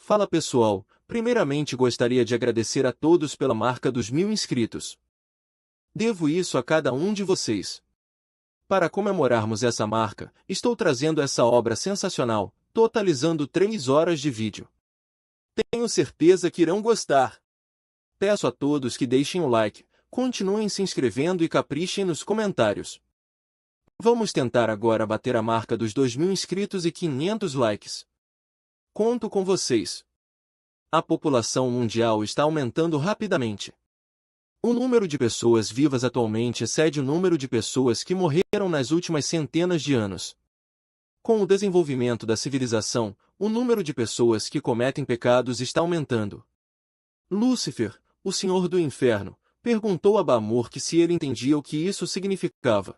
Fala pessoal, primeiramente gostaria de agradecer a todos pela marca dos 1000 inscritos. Devo isso a cada um de vocês. Para comemorarmos essa marca, estou trazendo essa obra sensacional, totalizando 3 horas de vídeo. Tenho certeza que irão gostar. Peço a todos que deixem o like, continuem se inscrevendo e caprichem nos comentários. Vamos tentar agora bater a marca dos 2000 inscritos e 500 likes. Conto com vocês. A população mundial está aumentando rapidamente. O número de pessoas vivas atualmente excede o número de pessoas que morreram nas últimas centenas de anos. Com o desenvolvimento da civilização, o número de pessoas que cometem pecados está aumentando. Lúcifer, o senhor do inferno, perguntou a Bamurk se ele entendia o que isso significava.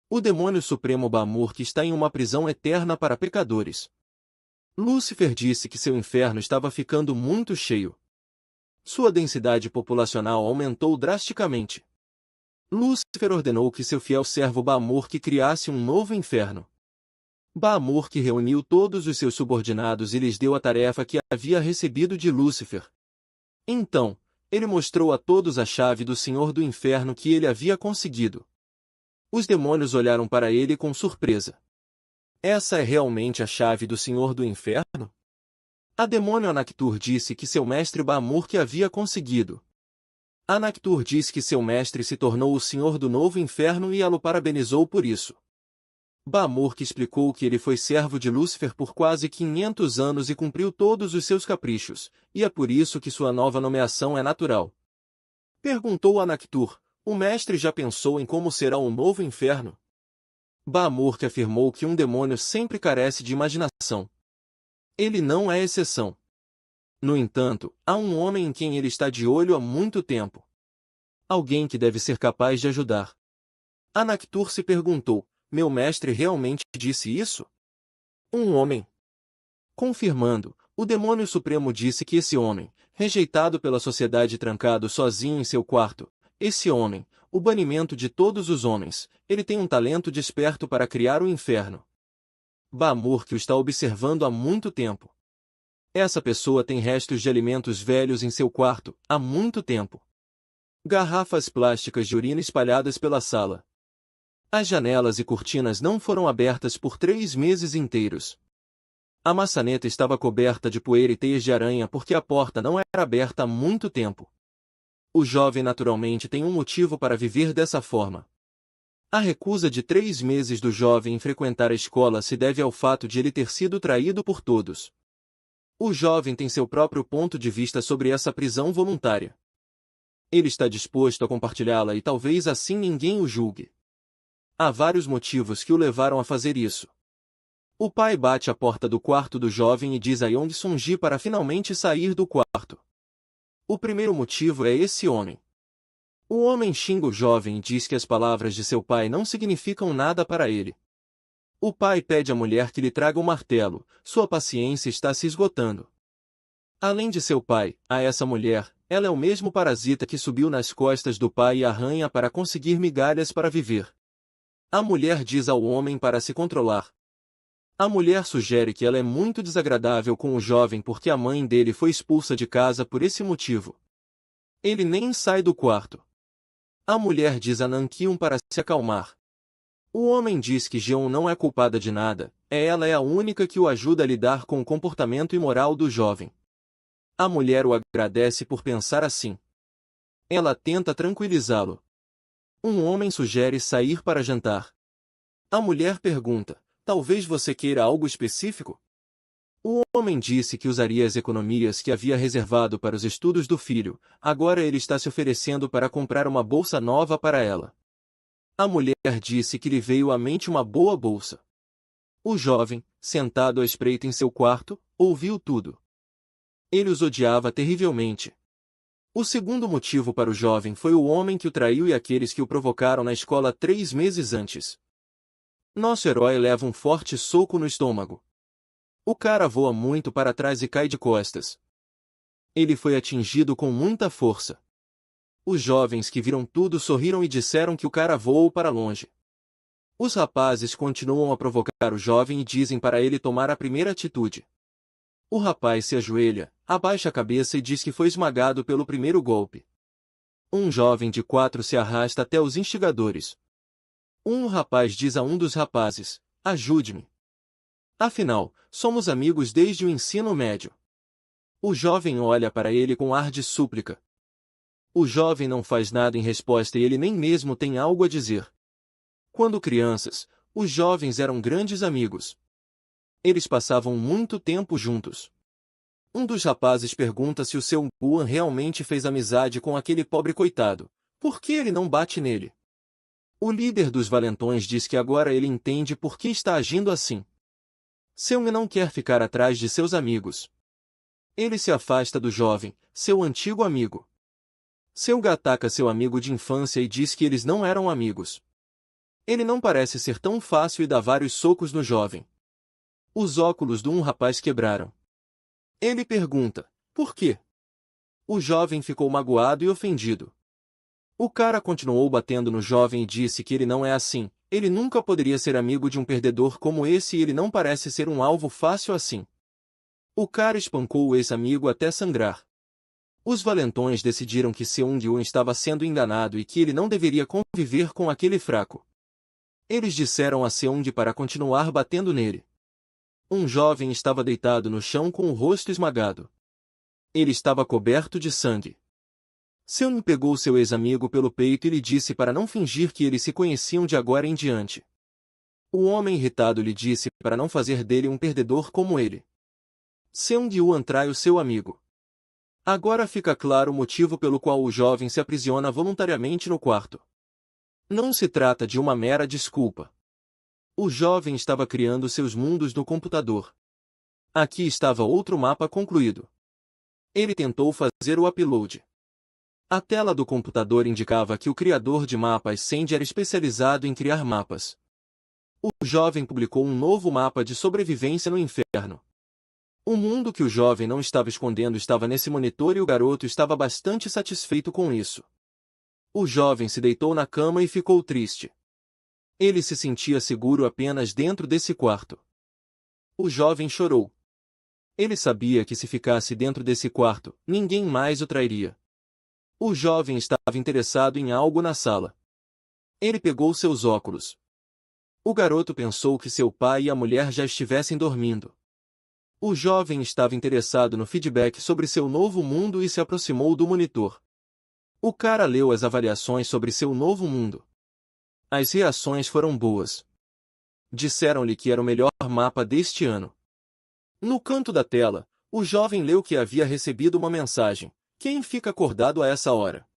O demônio supremo Bamurk está em uma prisão eterna para pecadores. Lúcifer disse que seu inferno estava ficando muito cheio. Sua densidade populacional aumentou drasticamente. Lúcifer ordenou que seu fiel servo Bamurk criasse um novo inferno. Bamurk reuniu todos os seus subordinados e lhes deu a tarefa que havia recebido de Lúcifer. Então, ele mostrou a todos a chave do Senhor do Inferno que ele havia conseguido. Os demônios olharam para ele com surpresa. Essa é realmente a chave do Senhor do Inferno? A demônio Anaktur disse que seu mestre Bamurk havia conseguido. Anaktur disse que seu mestre se tornou o Senhor do Novo Inferno e a o parabenizou por isso. Bamurk explicou que ele foi servo de Lúcifer por quase 500 anos e cumpriu todos os seus caprichos, e é por isso que sua nova nomeação é natural. Perguntou Anaktur, o mestre já pensou em como será o novo inferno? Bamurk afirmou que um demônio sempre carece de imaginação. Ele não é exceção. No entanto, há um homem em quem ele está de olho há muito tempo. Alguém que deve ser capaz de ajudar. Anaktur se perguntou, meu mestre realmente disse isso? Um homem. Confirmando, o demônio supremo disse que esse homem, rejeitado pela sociedade e trancado sozinho em seu quarto, esse homem, o banimento de todos os homens, ele tem um talento desperto para criar o inferno. Bamurk o está observando há muito tempo. Essa pessoa tem restos de alimentos velhos em seu quarto, há muito tempo. Garrafas plásticas de urina espalhadas pela sala. As janelas e cortinas não foram abertas por 3 meses inteiros. A maçaneta estava coberta de poeira e teias de aranha porque a porta não era aberta há muito tempo. O jovem naturalmente tem um motivo para viver dessa forma. A recusa de 3 meses do jovem em frequentar a escola se deve ao fato de ele ter sido traído por todos. O jovem tem seu próprio ponto de vista sobre essa prisão voluntária. Ele está disposto a compartilhá-la e talvez assim ninguém o julgue. Há vários motivos que o levaram a fazer isso. O pai bate à porta do quarto do jovem e diz a Yong Sung-ji para finalmente sair do quarto. O primeiro motivo é esse homem. O homem xinga o jovem e diz que as palavras de seu pai não significam nada para ele. O pai pede à mulher que lhe traga um martelo, sua paciência está se esgotando. Além de seu pai, a essa mulher, ela é o mesmo parasita que subiu nas costas do pai e arranha para conseguir migalhas para viver. A mulher diz ao homem para se controlar. A mulher sugere que ela é muito desagradável com o jovem porque a mãe dele foi expulsa de casa por esse motivo. Ele nem sai do quarto. A mulher diz a Nankyun para se acalmar. O homem diz que Jeon não é culpada de nada, ela é a única que o ajuda a lidar com o comportamento imoral do jovem. A mulher o agradece por pensar assim. Ela tenta tranquilizá-lo. Um homem sugere sair para jantar. A mulher pergunta, talvez você queira algo específico? O homem disse que usaria as economias que havia reservado para os estudos do filho, agora ele está se oferecendo para comprar uma bolsa nova para ela. A mulher disse que lhe veio à mente uma boa bolsa. O jovem, sentado à espreita em seu quarto, ouviu tudo. Ele os odiava terrivelmente. O segundo motivo para o jovem foi o homem que o traiu e aqueles que o provocaram na escola 3 meses antes. Nosso herói leva um forte soco no estômago. O cara voa muito para trás e cai de costas. Ele foi atingido com muita força. Os jovens que viram tudo sorriram e disseram que o cara voou para longe. Os rapazes continuam a provocar o jovem e dizem para ele tomar a primeira atitude. O rapaz se ajoelha, abaixa a cabeça e diz que foi esmagado pelo primeiro golpe. Um jovem de 4 se arrasta até os instigadores. Um rapaz diz a um dos rapazes: ajude-me. Afinal, somos amigos desde o ensino médio. O jovem olha para ele com ar de súplica. O jovem não faz nada em resposta e ele nem mesmo tem algo a dizer. Quando crianças, os jovens eram grandes amigos. Eles passavam muito tempo juntos. Um dos rapazes pergunta se o seu Guan realmente fez amizade com aquele pobre coitado. Por que ele não bate nele? O líder dos valentões diz que agora ele entende por que está agindo assim. Seung não quer ficar atrás de seus amigos. Ele se afasta do jovem, seu antigo amigo. Seung ataca seu amigo de infância e diz que eles não eram amigos. Ele não parece ser tão fácil e dá vários socos no jovem. Os óculos do rapaz quebraram. Ele pergunta: por quê? O jovem ficou magoado e ofendido. O cara continuou batendo no jovem e disse que ele não é assim, ele nunca poderia ser amigo de um perdedor como esse e ele não parece ser um alvo fácil assim. O cara espancou o ex-amigo até sangrar. Os valentões decidiram que Seung-woo estava sendo enganado e que ele não deveria conviver com aquele fraco. Eles disseram a Seung para continuar batendo nele. Um jovem estava deitado no chão com o rosto esmagado. Ele estava coberto de sangue. Seung pegou seu ex-amigo pelo peito e lhe disse para não fingir que eles se conheciam de agora em diante. O homem irritado lhe disse para não fazer dele um perdedor como ele. Seung-woo trai o seu amigo. Agora fica claro o motivo pelo qual o jovem se aprisiona voluntariamente no quarto. Não se trata de uma mera desculpa. O jovem estava criando seus mundos no computador. Aqui estava outro mapa concluído. Ele tentou fazer o upload. A tela do computador indicava que o criador de mapas Sandy era especializado em criar mapas. O jovem publicou um novo mapa de sobrevivência no inferno. O mundo que o jovem não estava escondendo estava nesse monitor e o garoto estava bastante satisfeito com isso. O jovem se deitou na cama e ficou triste. Ele se sentia seguro apenas dentro desse quarto. O jovem chorou. Ele sabia que se ficasse dentro desse quarto, ninguém mais o trairia. O jovem estava interessado em algo na sala. Ele pegou seus óculos. O garoto pensou que seu pai e a mulher já estivessem dormindo. O jovem estava interessado no feedback sobre seu novo mundo e se aproximou do monitor. O cara leu as avaliações sobre seu novo mundo. As reações foram boas. Disseram-lhe que era o melhor mapa deste ano. No canto da tela, o jovem leu que havia recebido uma mensagem: quem fica acordado a essa hora?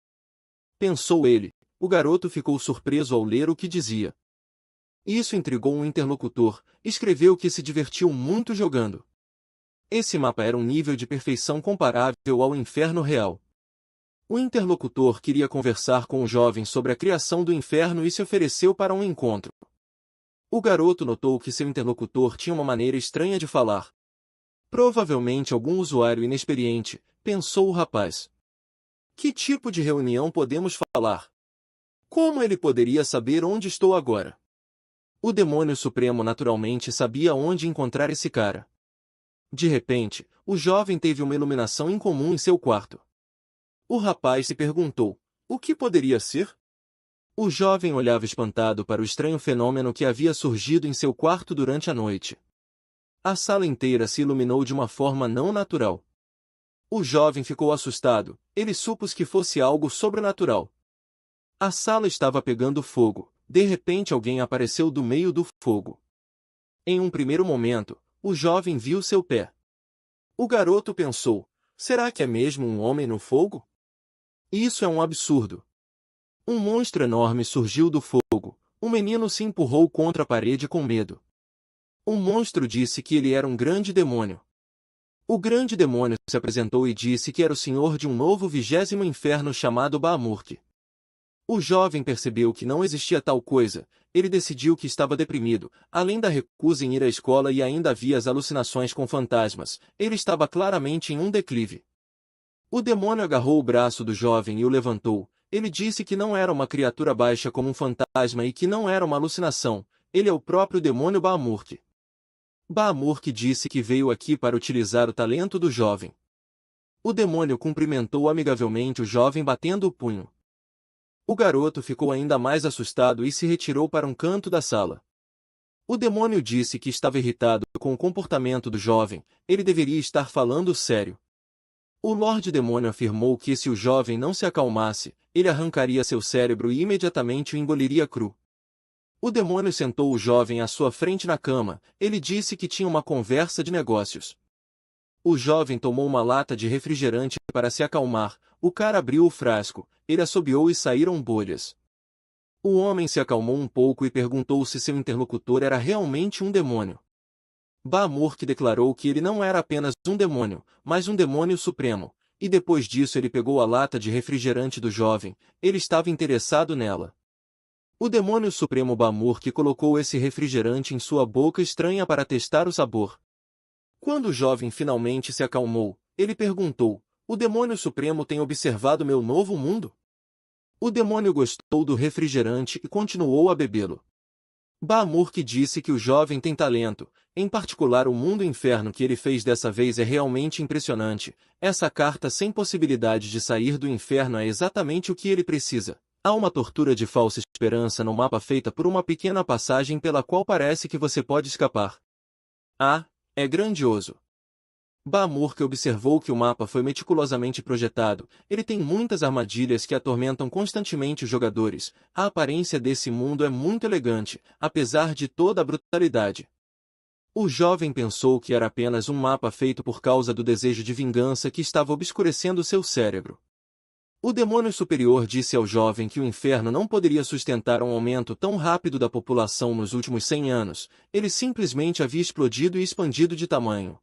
Pensou ele. O garoto ficou surpreso ao ler o que dizia. Isso intrigou um interlocutor, escreveu que se divertiu muito jogando. Esse mapa era um nível de perfeição comparável ao inferno real. O interlocutor queria conversar com o jovem sobre a criação do inferno e se ofereceu para um encontro. O garoto notou que seu interlocutor tinha uma maneira estranha de falar. Provavelmente algum usuário inexperiente, pensou o rapaz. Que tipo de reunião podemos falar? Como ele poderia saber onde estou agora? O demônio supremo naturalmente sabia onde encontrar esse cara. De repente, o jovem teve uma iluminação incomum em seu quarto. O rapaz se perguntou: o que poderia ser? O jovem olhava espantado para o estranho fenômeno que havia surgido em seu quarto durante a noite. A sala inteira se iluminou de uma forma não natural. O jovem ficou assustado, ele supôs que fosse algo sobrenatural. A sala estava pegando fogo, de repente alguém apareceu do meio do fogo. Em um primeiro momento, o jovem viu seu pé. O garoto pensou: será que é mesmo um homem no fogo? Isso é um absurdo. Um monstro enorme surgiu do fogo. O menino se empurrou contra a parede com medo. O monstro disse que ele era um grande demônio. O grande demônio se apresentou e disse que era o senhor de um novo 20º inferno chamado Bahamut. O jovem percebeu que não existia tal coisa. Ele decidiu que estava deprimido, além da recusa em ir à escola e ainda havia as alucinações com fantasmas. Ele estava claramente em um declive. O demônio agarrou o braço do jovem e o levantou. Ele disse que não era uma criatura baixa como um fantasma e que não era uma alucinação. Ele é o próprio demônio Bahamut. Baamurk disse que veio aqui para utilizar o talento do jovem. O demônio cumprimentou amigavelmente o jovem batendo o punho. O garoto ficou ainda mais assustado e se retirou para um canto da sala. O demônio disse que estava irritado com o comportamento do jovem, ele deveria estar falando sério. O Lorde Demônio afirmou que se o jovem não se acalmasse, ele arrancaria seu cérebro e imediatamente o engoliria cru. O demônio sentou o jovem à sua frente na cama, ele disse que tinha uma conversa de negócios. O jovem tomou uma lata de refrigerante para se acalmar, o cara abriu o frasco, ele assobiou e saíram bolhas. O homem se acalmou um pouco e perguntou se seu interlocutor era realmente um demônio. Baamurk declarou que ele não era apenas um demônio, mas um demônio supremo, e depois disso ele pegou a lata de refrigerante do jovem, ele estava interessado nela. O demônio supremo Baamurk colocou esse refrigerante em sua boca estranha para testar o sabor. Quando o jovem finalmente se acalmou, ele perguntou, o demônio supremo tem observado meu novo mundo? O demônio gostou do refrigerante e continuou a bebê-lo. Baamurk disse que o jovem tem talento, em particular o mundo inferno que ele fez dessa vez é realmente impressionante, essa carta sem possibilidade de sair do inferno é exatamente o que ele precisa. Há uma tortura de falsa esperança no mapa feita por uma pequena passagem pela qual parece que você pode escapar. Ah, é grandioso. Baamurk observou que o mapa foi meticulosamente projetado, ele tem muitas armadilhas que atormentam constantemente os jogadores, a aparência desse mundo é muito elegante, apesar de toda a brutalidade. O jovem pensou que era apenas um mapa feito por causa do desejo de vingança que estava obscurecendo seu cérebro. O demônio superior disse ao jovem que o inferno não poderia sustentar um aumento tão rápido da população nos últimos 100 anos, ele simplesmente havia explodido e expandido de tamanho.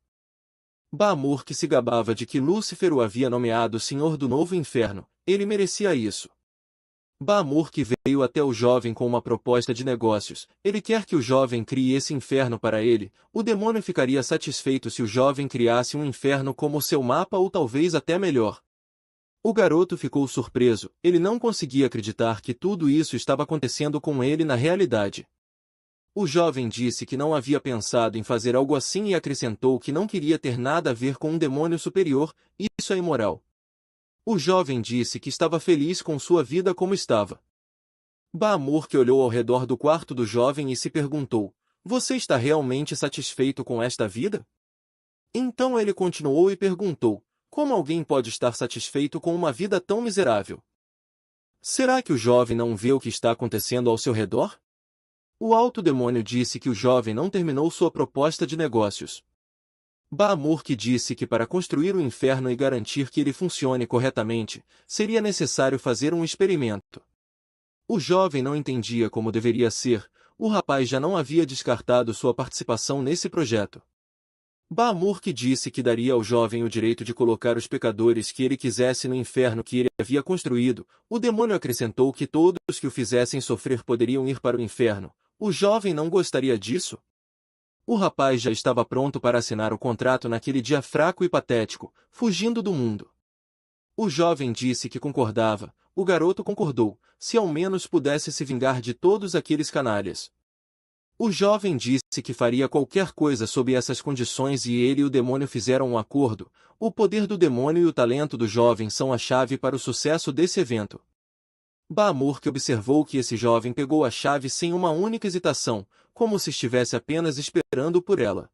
Baamurk se gabava de que Lúcifer o havia nomeado Senhor do Novo Inferno, ele merecia isso. Baamurk veio até o jovem com uma proposta de negócios, ele quer que o jovem crie esse inferno para ele, o demônio ficaria satisfeito se o jovem criasse um inferno como seu mapa ou talvez até melhor. O garoto ficou surpreso, ele não conseguia acreditar que tudo isso estava acontecendo com ele na realidade. O jovem disse que não havia pensado em fazer algo assim e acrescentou que não queria ter nada a ver com um demônio superior, isso é imoral. O jovem disse que estava feliz com sua vida como estava. Baamurk olhou ao redor do quarto do jovem e se perguntou, você está realmente satisfeito com esta vida? Então ele continuou e perguntou, como alguém pode estar satisfeito com uma vida tão miserável? Será que o jovem não vê o que está acontecendo ao seu redor? O alto demônio disse que o jovem não terminou sua proposta de negócios. Baamurk disse que para construir o inferno e garantir que ele funcione corretamente, seria necessário fazer um experimento. O jovem não entendia como deveria ser, o rapaz já não havia descartado sua participação nesse projeto. Baamurk disse que daria ao jovem o direito de colocar os pecadores que ele quisesse no inferno que ele havia construído, o demônio acrescentou que todos que o fizessem sofrer poderiam ir para o inferno. O jovem não gostaria disso? O rapaz já estava pronto para assinar o contrato naquele dia fraco e patético, fugindo do mundo. O jovem disse que concordava, o garoto concordou, se ao menos pudesse se vingar de todos aqueles canalhas. O jovem disse que faria qualquer coisa sob essas condições e ele e o demônio fizeram um acordo, o poder do demônio e o talento do jovem são a chave para o sucesso desse evento. Baamurk observou que esse jovem pegou a chave sem uma única hesitação, como se estivesse apenas esperando por ela.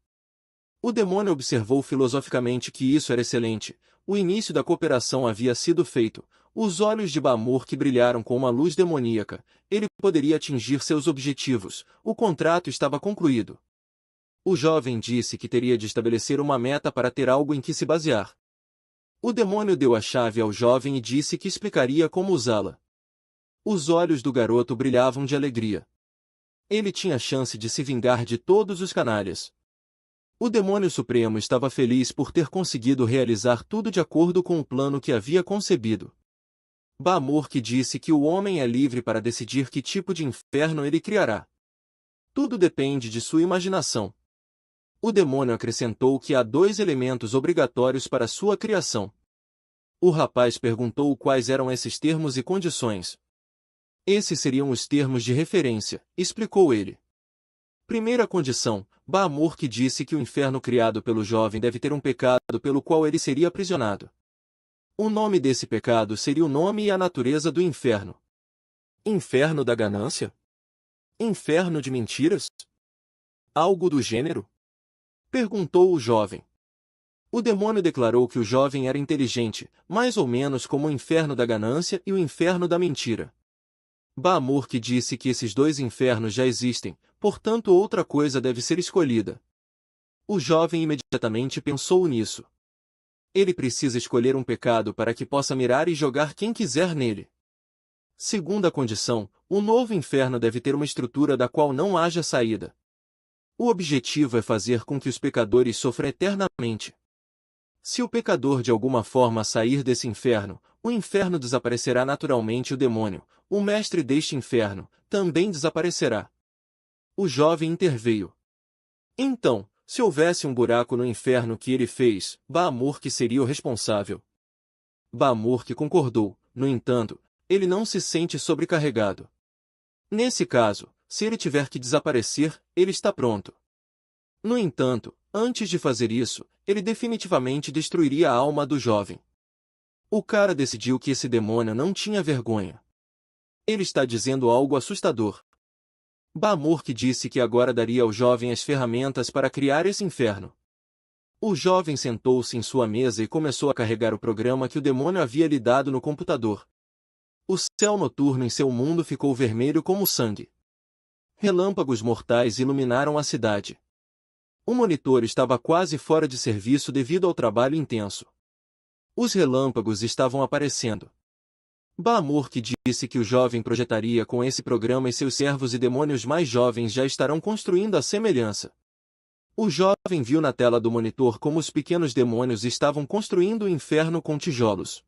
O demônio observou filosoficamente que isso era excelente, o início da cooperação havia sido feito, os olhos de Baamurk brilharam com uma luz demoníaca, ele poderia atingir seus objetivos, o contrato estava concluído. O jovem disse que teria de estabelecer uma meta para ter algo em que se basear. O demônio deu a chave ao jovem e disse que explicaria como usá-la. Os olhos do garoto brilhavam de alegria. Ele tinha chance de se vingar de todos os canalhas. O demônio supremo estava feliz por ter conseguido realizar tudo de acordo com o plano que havia concebido. Baamurk disse que o homem é livre para decidir que tipo de inferno ele criará. Tudo depende de sua imaginação. O demônio acrescentou que há 2 elementos obrigatórios para sua criação. O rapaz perguntou quais eram esses termos e condições. Esses seriam os termos de referência, explicou ele. Primeira condição, Baamorque disse que o inferno criado pelo jovem deve ter um pecado pelo qual ele seria aprisionado. O nome desse pecado seria o nome e a natureza do inferno. Inferno da ganância? Inferno de mentiras? Algo do gênero? Perguntou o jovem. O demônio declarou que o jovem era inteligente, mais ou menos como o inferno da ganância e o inferno da mentira. Baamorque disse que esses dois infernos já existem, portanto outra coisa deve ser escolhida. O jovem imediatamente pensou nisso. Ele precisa escolher um pecado para que possa mirar e jogar quem quiser nele. Segunda condição, o novo inferno deve ter uma estrutura da qual não haja saída. O objetivo é fazer com que os pecadores sofram eternamente. Se o pecador de alguma forma sair desse inferno, o inferno desaparecerá naturalmente e o demônio, o mestre deste inferno, também desaparecerá. O jovem interveio. Então, se houvesse um buraco no inferno que ele fez, Baamorque seria o responsável. Baamorque concordou, no entanto, ele não se sente sobrecarregado. Nesse caso, se ele tiver que desaparecer, ele está pronto. No entanto, antes de fazer isso, ele definitivamente destruiria a alma do jovem. O cara decidiu que esse demônio não tinha vergonha. Ele está dizendo algo assustador. Baamorque disse que agora daria ao jovem as ferramentas para criar esse inferno. O jovem sentou-se em sua mesa e começou a carregar o programa que o demônio havia lhe dado no computador. O céu noturno em seu mundo ficou vermelho como sangue. Relâmpagos mortais iluminaram a cidade. O monitor estava quase fora de serviço devido ao trabalho intenso. Os relâmpagos estavam aparecendo. Baamorque disse que o jovem projetaria com esse programa e seus servos e demônios mais jovens já estarão construindo a semelhança. O jovem viu na tela do monitor como os pequenos demônios estavam construindo o inferno com tijolos.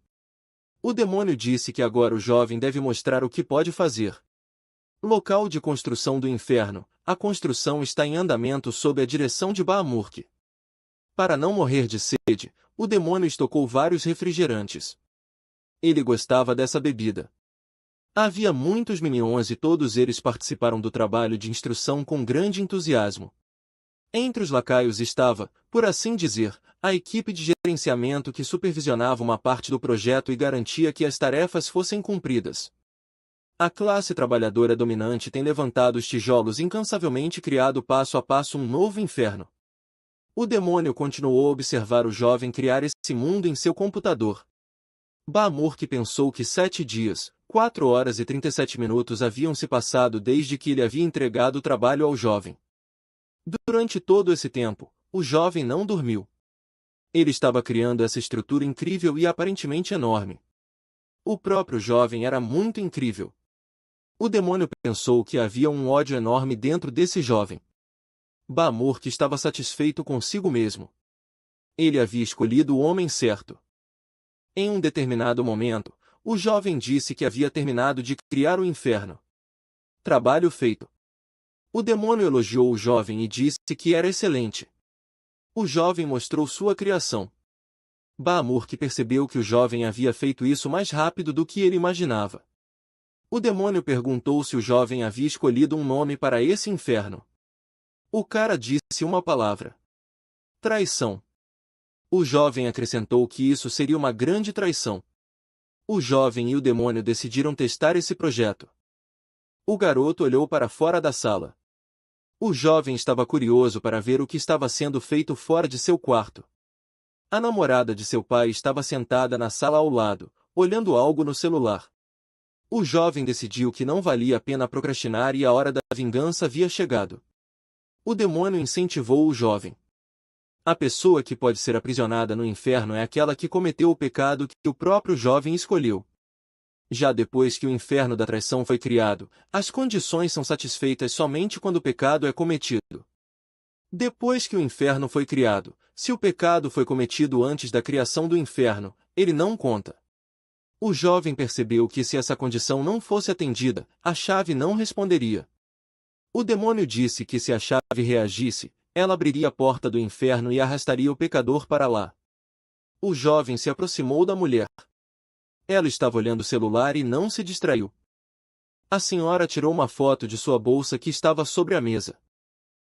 O demônio disse que agora o jovem deve mostrar o que pode fazer. Local de construção do inferno. A construção está em andamento sob a direção de Baamorque. Para não morrer de sede, o demônio estocou vários refrigerantes. Ele gostava dessa bebida. Havia muitos minions e todos eles participaram do trabalho de instrução com grande entusiasmo. Entre os lacaios estava, por assim dizer, a equipe de gerenciamento que supervisionava uma parte do projeto e garantia que as tarefas fossem cumpridas. A classe trabalhadora dominante tem levantado os tijolos incansavelmente criado passo a passo um novo inferno. O demônio continuou a observar o jovem criar esse mundo em seu computador. Baamorque pensou que 7 dias, 4 horas e 37 minutos haviam se passado desde que ele havia entregado o trabalho ao jovem. Durante todo esse tempo, o jovem não dormiu. Ele estava criando essa estrutura incrível e aparentemente enorme. O próprio jovem era muito incrível. O demônio pensou que havia um ódio enorme dentro desse jovem. Baamorque estava satisfeito consigo mesmo. Ele havia escolhido o homem certo. Em um determinado momento, o jovem disse que havia terminado de criar o inferno. Trabalho feito. O demônio elogiou o jovem e disse que era excelente. O jovem mostrou sua criação. Baamorque percebeu que o jovem havia feito isso mais rápido do que ele imaginava. O demônio perguntou se o jovem havia escolhido um nome para esse inferno. O cara disse uma palavra. Traição. O jovem acrescentou que isso seria uma grande traição. O jovem e o demônio decidiram testar esse projeto. O garoto olhou para fora da sala. O jovem estava curioso para ver o que estava sendo feito fora de seu quarto. A namorada de seu pai estava sentada na sala ao lado, olhando algo no celular. O jovem decidiu que não valia a pena procrastinar e a hora da vingança havia chegado. O demônio incentivou o jovem. A pessoa que pode ser aprisionada no inferno é aquela que cometeu o pecado que o próprio jovem escolheu. Já depois que o inferno da traição foi criado, as condições são satisfeitas somente quando o pecado é cometido. Depois que o inferno foi criado, se o pecado foi cometido antes da criação do inferno, ele não conta. O jovem percebeu que se essa condição não fosse atendida, a chave não responderia. O demônio disse que se a chave reagisse, ela abriria a porta do inferno e arrastaria o pecador para lá. O jovem se aproximou da mulher. Ela estava olhando o celular e não se distraiu. A senhora tirou uma foto de sua bolsa que estava sobre a mesa.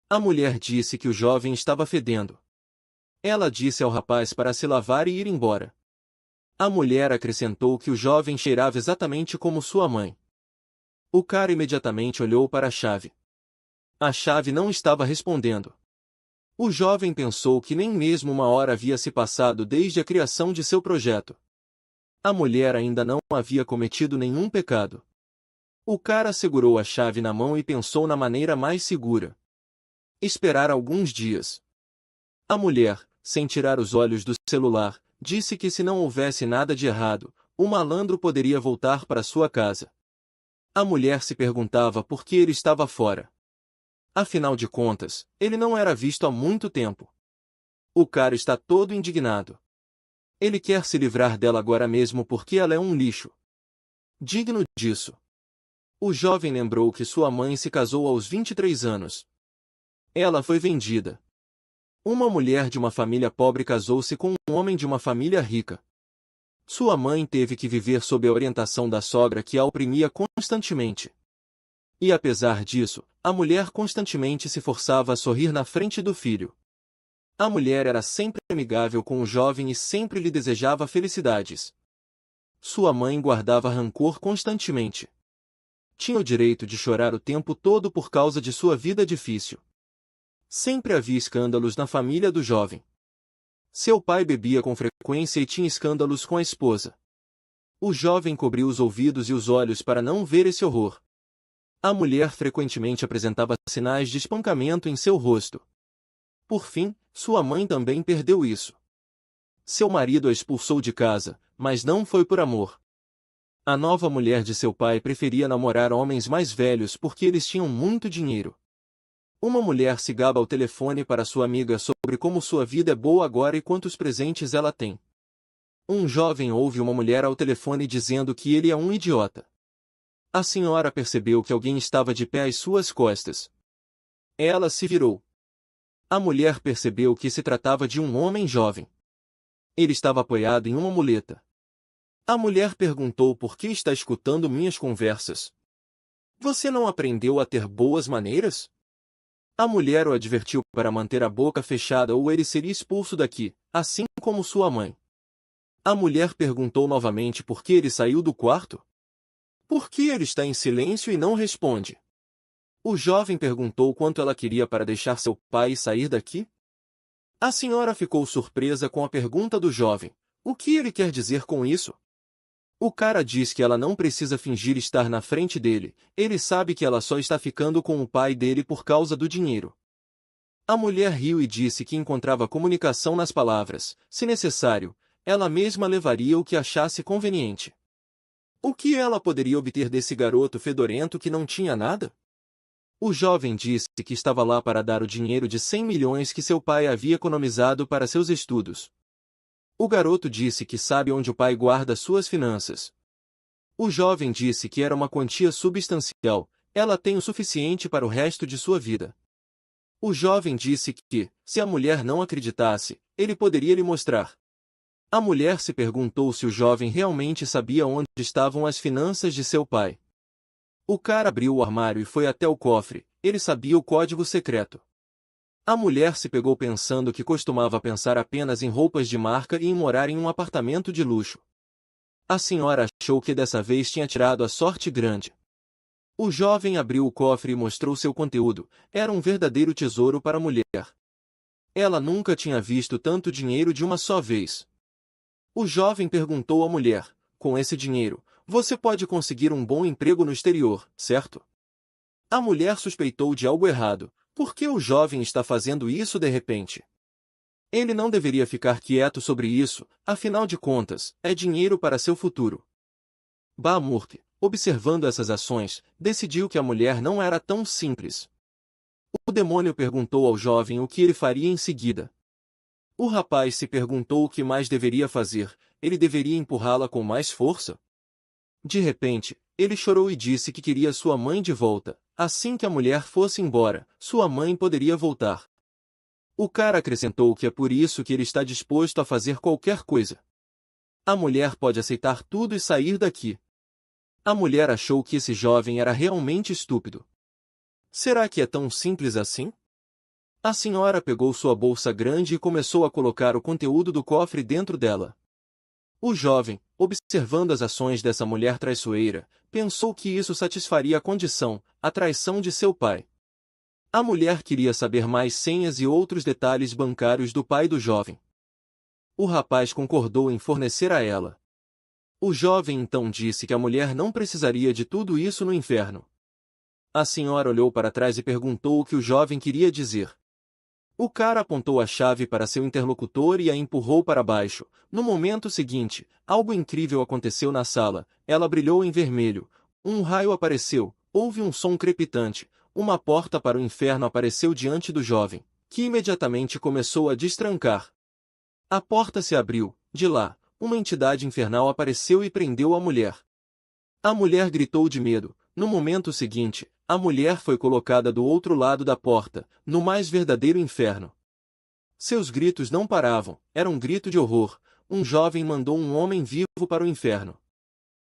A mulher disse que o jovem estava fedendo. Ela disse ao rapaz para se lavar e ir embora. A mulher acrescentou que o jovem cheirava exatamente como sua mãe. O cara imediatamente olhou para a chave. A chave não estava respondendo. O jovem pensou que nem mesmo uma hora havia se passado desde a criação de seu projeto. A mulher ainda não havia cometido nenhum pecado. O cara segurou a chave na mão e pensou na maneira mais segura. Esperar alguns dias. A mulher, sem tirar os olhos do celular, disse que se não houvesse nada de errado, o malandro poderia voltar para sua casa. A mulher se perguntava por que ele estava fora. Afinal de contas, ele não era visto há muito tempo. O cara está todo indignado. Ele quer se livrar dela agora mesmo porque ela é um lixo. Digno disso. O jovem lembrou que sua mãe se casou aos 23 anos. Ela foi vendida. Uma mulher de uma família pobre casou-se com um homem de uma família rica. Sua mãe teve que viver sob a orientação da sogra que a oprimia constantemente. E apesar disso, a mulher constantemente se forçava a sorrir na frente do filho. A mulher era sempre amigável com o jovem e sempre lhe desejava felicidades. Sua mãe guardava rancor constantemente. Tinha o direito de chorar o tempo todo por causa de sua vida difícil. Sempre havia escândalos na família do jovem. Seu pai bebia com frequência e tinha escândalos com a esposa. O jovem cobriu os ouvidos e os olhos para não ver esse horror. A mulher frequentemente apresentava sinais de espancamento em seu rosto. Por fim, sua mãe também perdeu isso. Seu marido a expulsou de casa, mas não foi por amor. A nova mulher de seu pai preferia namorar homens mais velhos porque eles tinham muito dinheiro. Uma mulher se gaba ao telefone para sua amiga sobre como sua vida é boa agora e quantos presentes ela tem. Um jovem ouve uma mulher ao telefone dizendo que ele é um idiota. A senhora percebeu que alguém estava de pé às suas costas. Ela se virou. A mulher percebeu que se tratava de um homem jovem. Ele estava apoiado em uma muleta. A mulher perguntou por que está escutando minhas conversas. Você não aprendeu a ter boas maneiras? A mulher o advertiu para manter a boca fechada ou ele seria expulso daqui, assim como sua mãe. A mulher perguntou novamente por que ele saiu do quarto. Por que ele está em silêncio e não responde? O jovem perguntou quanto ela queria para deixar seu pai e sair daqui. A senhora ficou surpresa com a pergunta do jovem. O que ele quer dizer com isso? O cara diz que ela não precisa fingir estar na frente dele, ele sabe que ela só está ficando com o pai dele por causa do dinheiro. A mulher riu e disse que encontrava comunicação nas palavras, se necessário, ela mesma levaria o que achasse conveniente. O que ela poderia obter desse garoto fedorento que não tinha nada? O jovem disse que estava lá para dar o dinheiro de 100 milhões que seu pai havia economizado para seus estudos. O garoto disse que sabe onde o pai guarda suas finanças. O jovem disse que era uma quantia substancial, ela tem o suficiente para o resto de sua vida. O jovem disse que, se a mulher não acreditasse, ele poderia lhe mostrar. A mulher se perguntou se o jovem realmente sabia onde estavam as finanças de seu pai. O cara abriu o armário e foi até o cofre, ele sabia o código secreto. A mulher se pegou pensando que costumava pensar apenas em roupas de marca e em morar em um apartamento de luxo. A senhora achou que dessa vez tinha tirado a sorte grande. O jovem abriu o cofre e mostrou seu conteúdo, era um verdadeiro tesouro para a mulher. Ela nunca tinha visto tanto dinheiro de uma só vez. O jovem perguntou à mulher, com esse dinheiro, você pode conseguir um bom emprego no exterior, certo? A mulher suspeitou de algo errado. Por que o jovem está fazendo isso de repente? Ele não deveria ficar quieto sobre isso, afinal de contas, é dinheiro para seu futuro. Baamurti, observando essas ações, decidiu que a mulher não era tão simples. O demônio perguntou ao jovem o que ele faria em seguida. O rapaz se perguntou o que mais deveria fazer, ele deveria empurrá-la com mais força? De repente, ele chorou e disse que queria sua mãe de volta. Assim que a mulher fosse embora, sua mãe poderia voltar. O cara acrescentou que é por isso que ele está disposto a fazer qualquer coisa. A mulher pode aceitar tudo e sair daqui. A mulher achou que esse jovem era realmente estúpido. Será que é tão simples assim? A senhora pegou sua bolsa grande e começou a colocar o conteúdo do cofre dentro dela. O jovem, observando as ações dessa mulher traiçoeira, pensou que isso satisfaria a condição, a traição de seu pai. A mulher queria saber mais senhas e outros detalhes bancários do pai do jovem. O rapaz concordou em fornecer a ela. O jovem então disse que a mulher não precisaria de tudo isso no inferno. A senhora olhou para trás e perguntou o que o jovem queria dizer. O cara apontou a chave para seu interlocutor e a empurrou para baixo. No momento seguinte, algo incrível aconteceu na sala. Ela brilhou em vermelho. Um raio apareceu. Houve um som crepitante. Uma porta para o inferno apareceu diante do jovem, que imediatamente começou a destrancar. A porta se abriu. De lá, uma entidade infernal apareceu e prendeu a mulher. A mulher gritou de medo. No momento seguinte, a mulher foi colocada do outro lado da porta, no mais verdadeiro inferno. Seus gritos não paravam, era um grito de horror. Um jovem mandou um homem vivo para o inferno.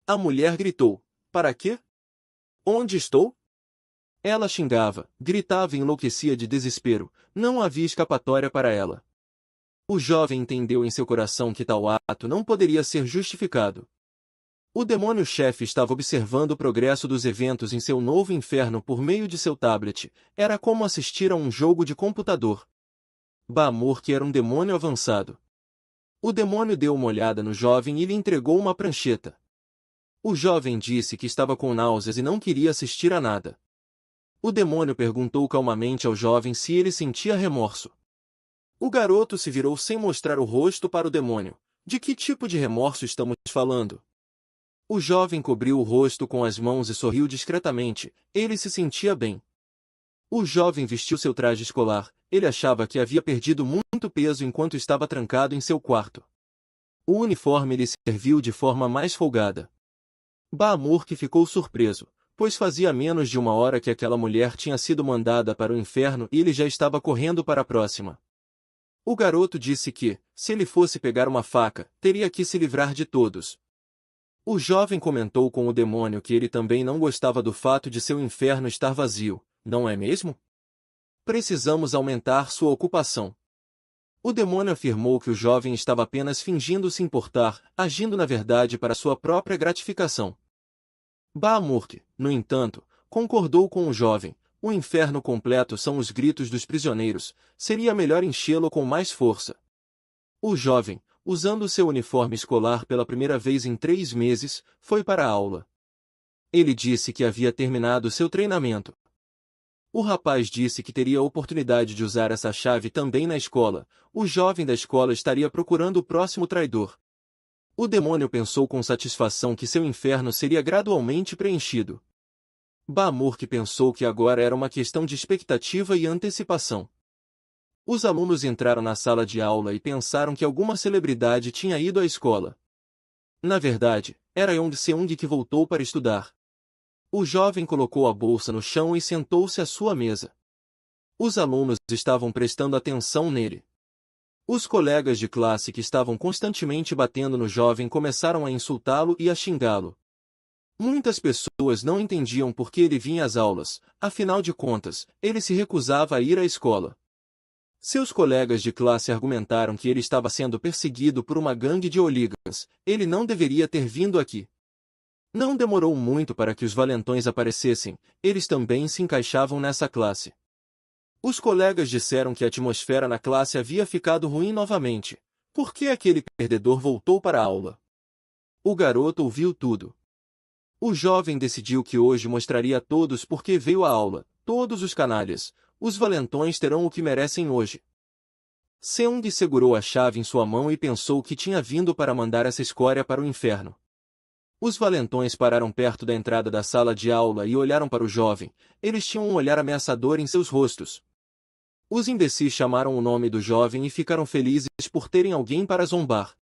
A mulher gritou: "Para quê? Onde estou?" Ela xingava, gritava e enlouquecia de desespero. Não havia escapatória para ela. O jovem entendeu em seu coração que tal ato não poderia ser justificado. O demônio-chefe estava observando o progresso dos eventos em seu novo inferno por meio de seu tablet. Era como assistir a um jogo de computador. Bamurk era um demônio avançado. O demônio deu uma olhada no jovem e lhe entregou uma prancheta. O jovem disse que estava com náuseas e não queria assistir a nada. O demônio perguntou calmamente ao jovem se ele sentia remorso. O garoto se virou sem mostrar o rosto para o demônio. De que tipo de remorso estamos falando? O jovem cobriu o rosto com as mãos e sorriu discretamente. Ele se sentia bem. O jovem vestiu seu traje escolar. Ele achava que havia perdido muito peso enquanto estava trancado em seu quarto. O uniforme lhe serviu de forma mais folgada. Bamurk ficou surpreso, pois fazia menos de uma hora que aquela mulher tinha sido mandada para o inferno e ele já estava correndo para a próxima. O garoto disse que, se ele fosse pegar uma faca, teria que se livrar de todos. O jovem comentou com o demônio que ele também não gostava do fato de seu inferno estar vazio, não é mesmo? Precisamos aumentar sua ocupação. O demônio afirmou que o jovem estava apenas fingindo se importar, agindo na verdade para sua própria gratificação. Bamurk, no entanto, concordou com o jovem. O inferno completo são os gritos dos prisioneiros. Seria melhor enchê-lo com mais força. O jovem, usando seu uniforme escolar pela primeira vez em 3 meses, foi para a aula. Ele disse que havia terminado seu treinamento. O rapaz disse que teria a oportunidade de usar essa chave também na escola. O jovem da escola estaria procurando o próximo traidor. O demônio pensou com satisfação que seu inferno seria gradualmente preenchido. Bamurk pensou que agora era uma questão de expectativa e antecipação. Os alunos entraram na sala de aula e pensaram que alguma celebridade tinha ido à escola. Na verdade, era Yong-seung que voltou para estudar. O jovem colocou a bolsa no chão e sentou-se à sua mesa. Os alunos estavam prestando atenção nele. Os colegas de classe que estavam constantemente batendo no jovem começaram a insultá-lo e a xingá-lo. Muitas pessoas não entendiam por que ele vinha às aulas, afinal de contas, ele se recusava a ir à escola. Seus colegas de classe argumentaram que ele estava sendo perseguido por uma gangue de hooligans, ele não deveria ter vindo aqui. Não demorou muito para que os valentões aparecessem, eles também se encaixavam nessa classe. Os colegas disseram que a atmosfera na classe havia ficado ruim novamente. Por que aquele perdedor voltou para a aula? O garoto ouviu tudo. O jovem decidiu que hoje mostraria a todos por que veio à aula. Todos os canalhas, os valentões terão o que merecem hoje. Seung segurou a chave em sua mão e pensou que tinha vindo para mandar essa escória para o inferno. Os valentões pararam perto da entrada da sala de aula e olharam para o jovem. Eles tinham um olhar ameaçador em seus rostos. Os imbecis chamaram o nome do jovem e ficaram felizes por terem alguém para zombar.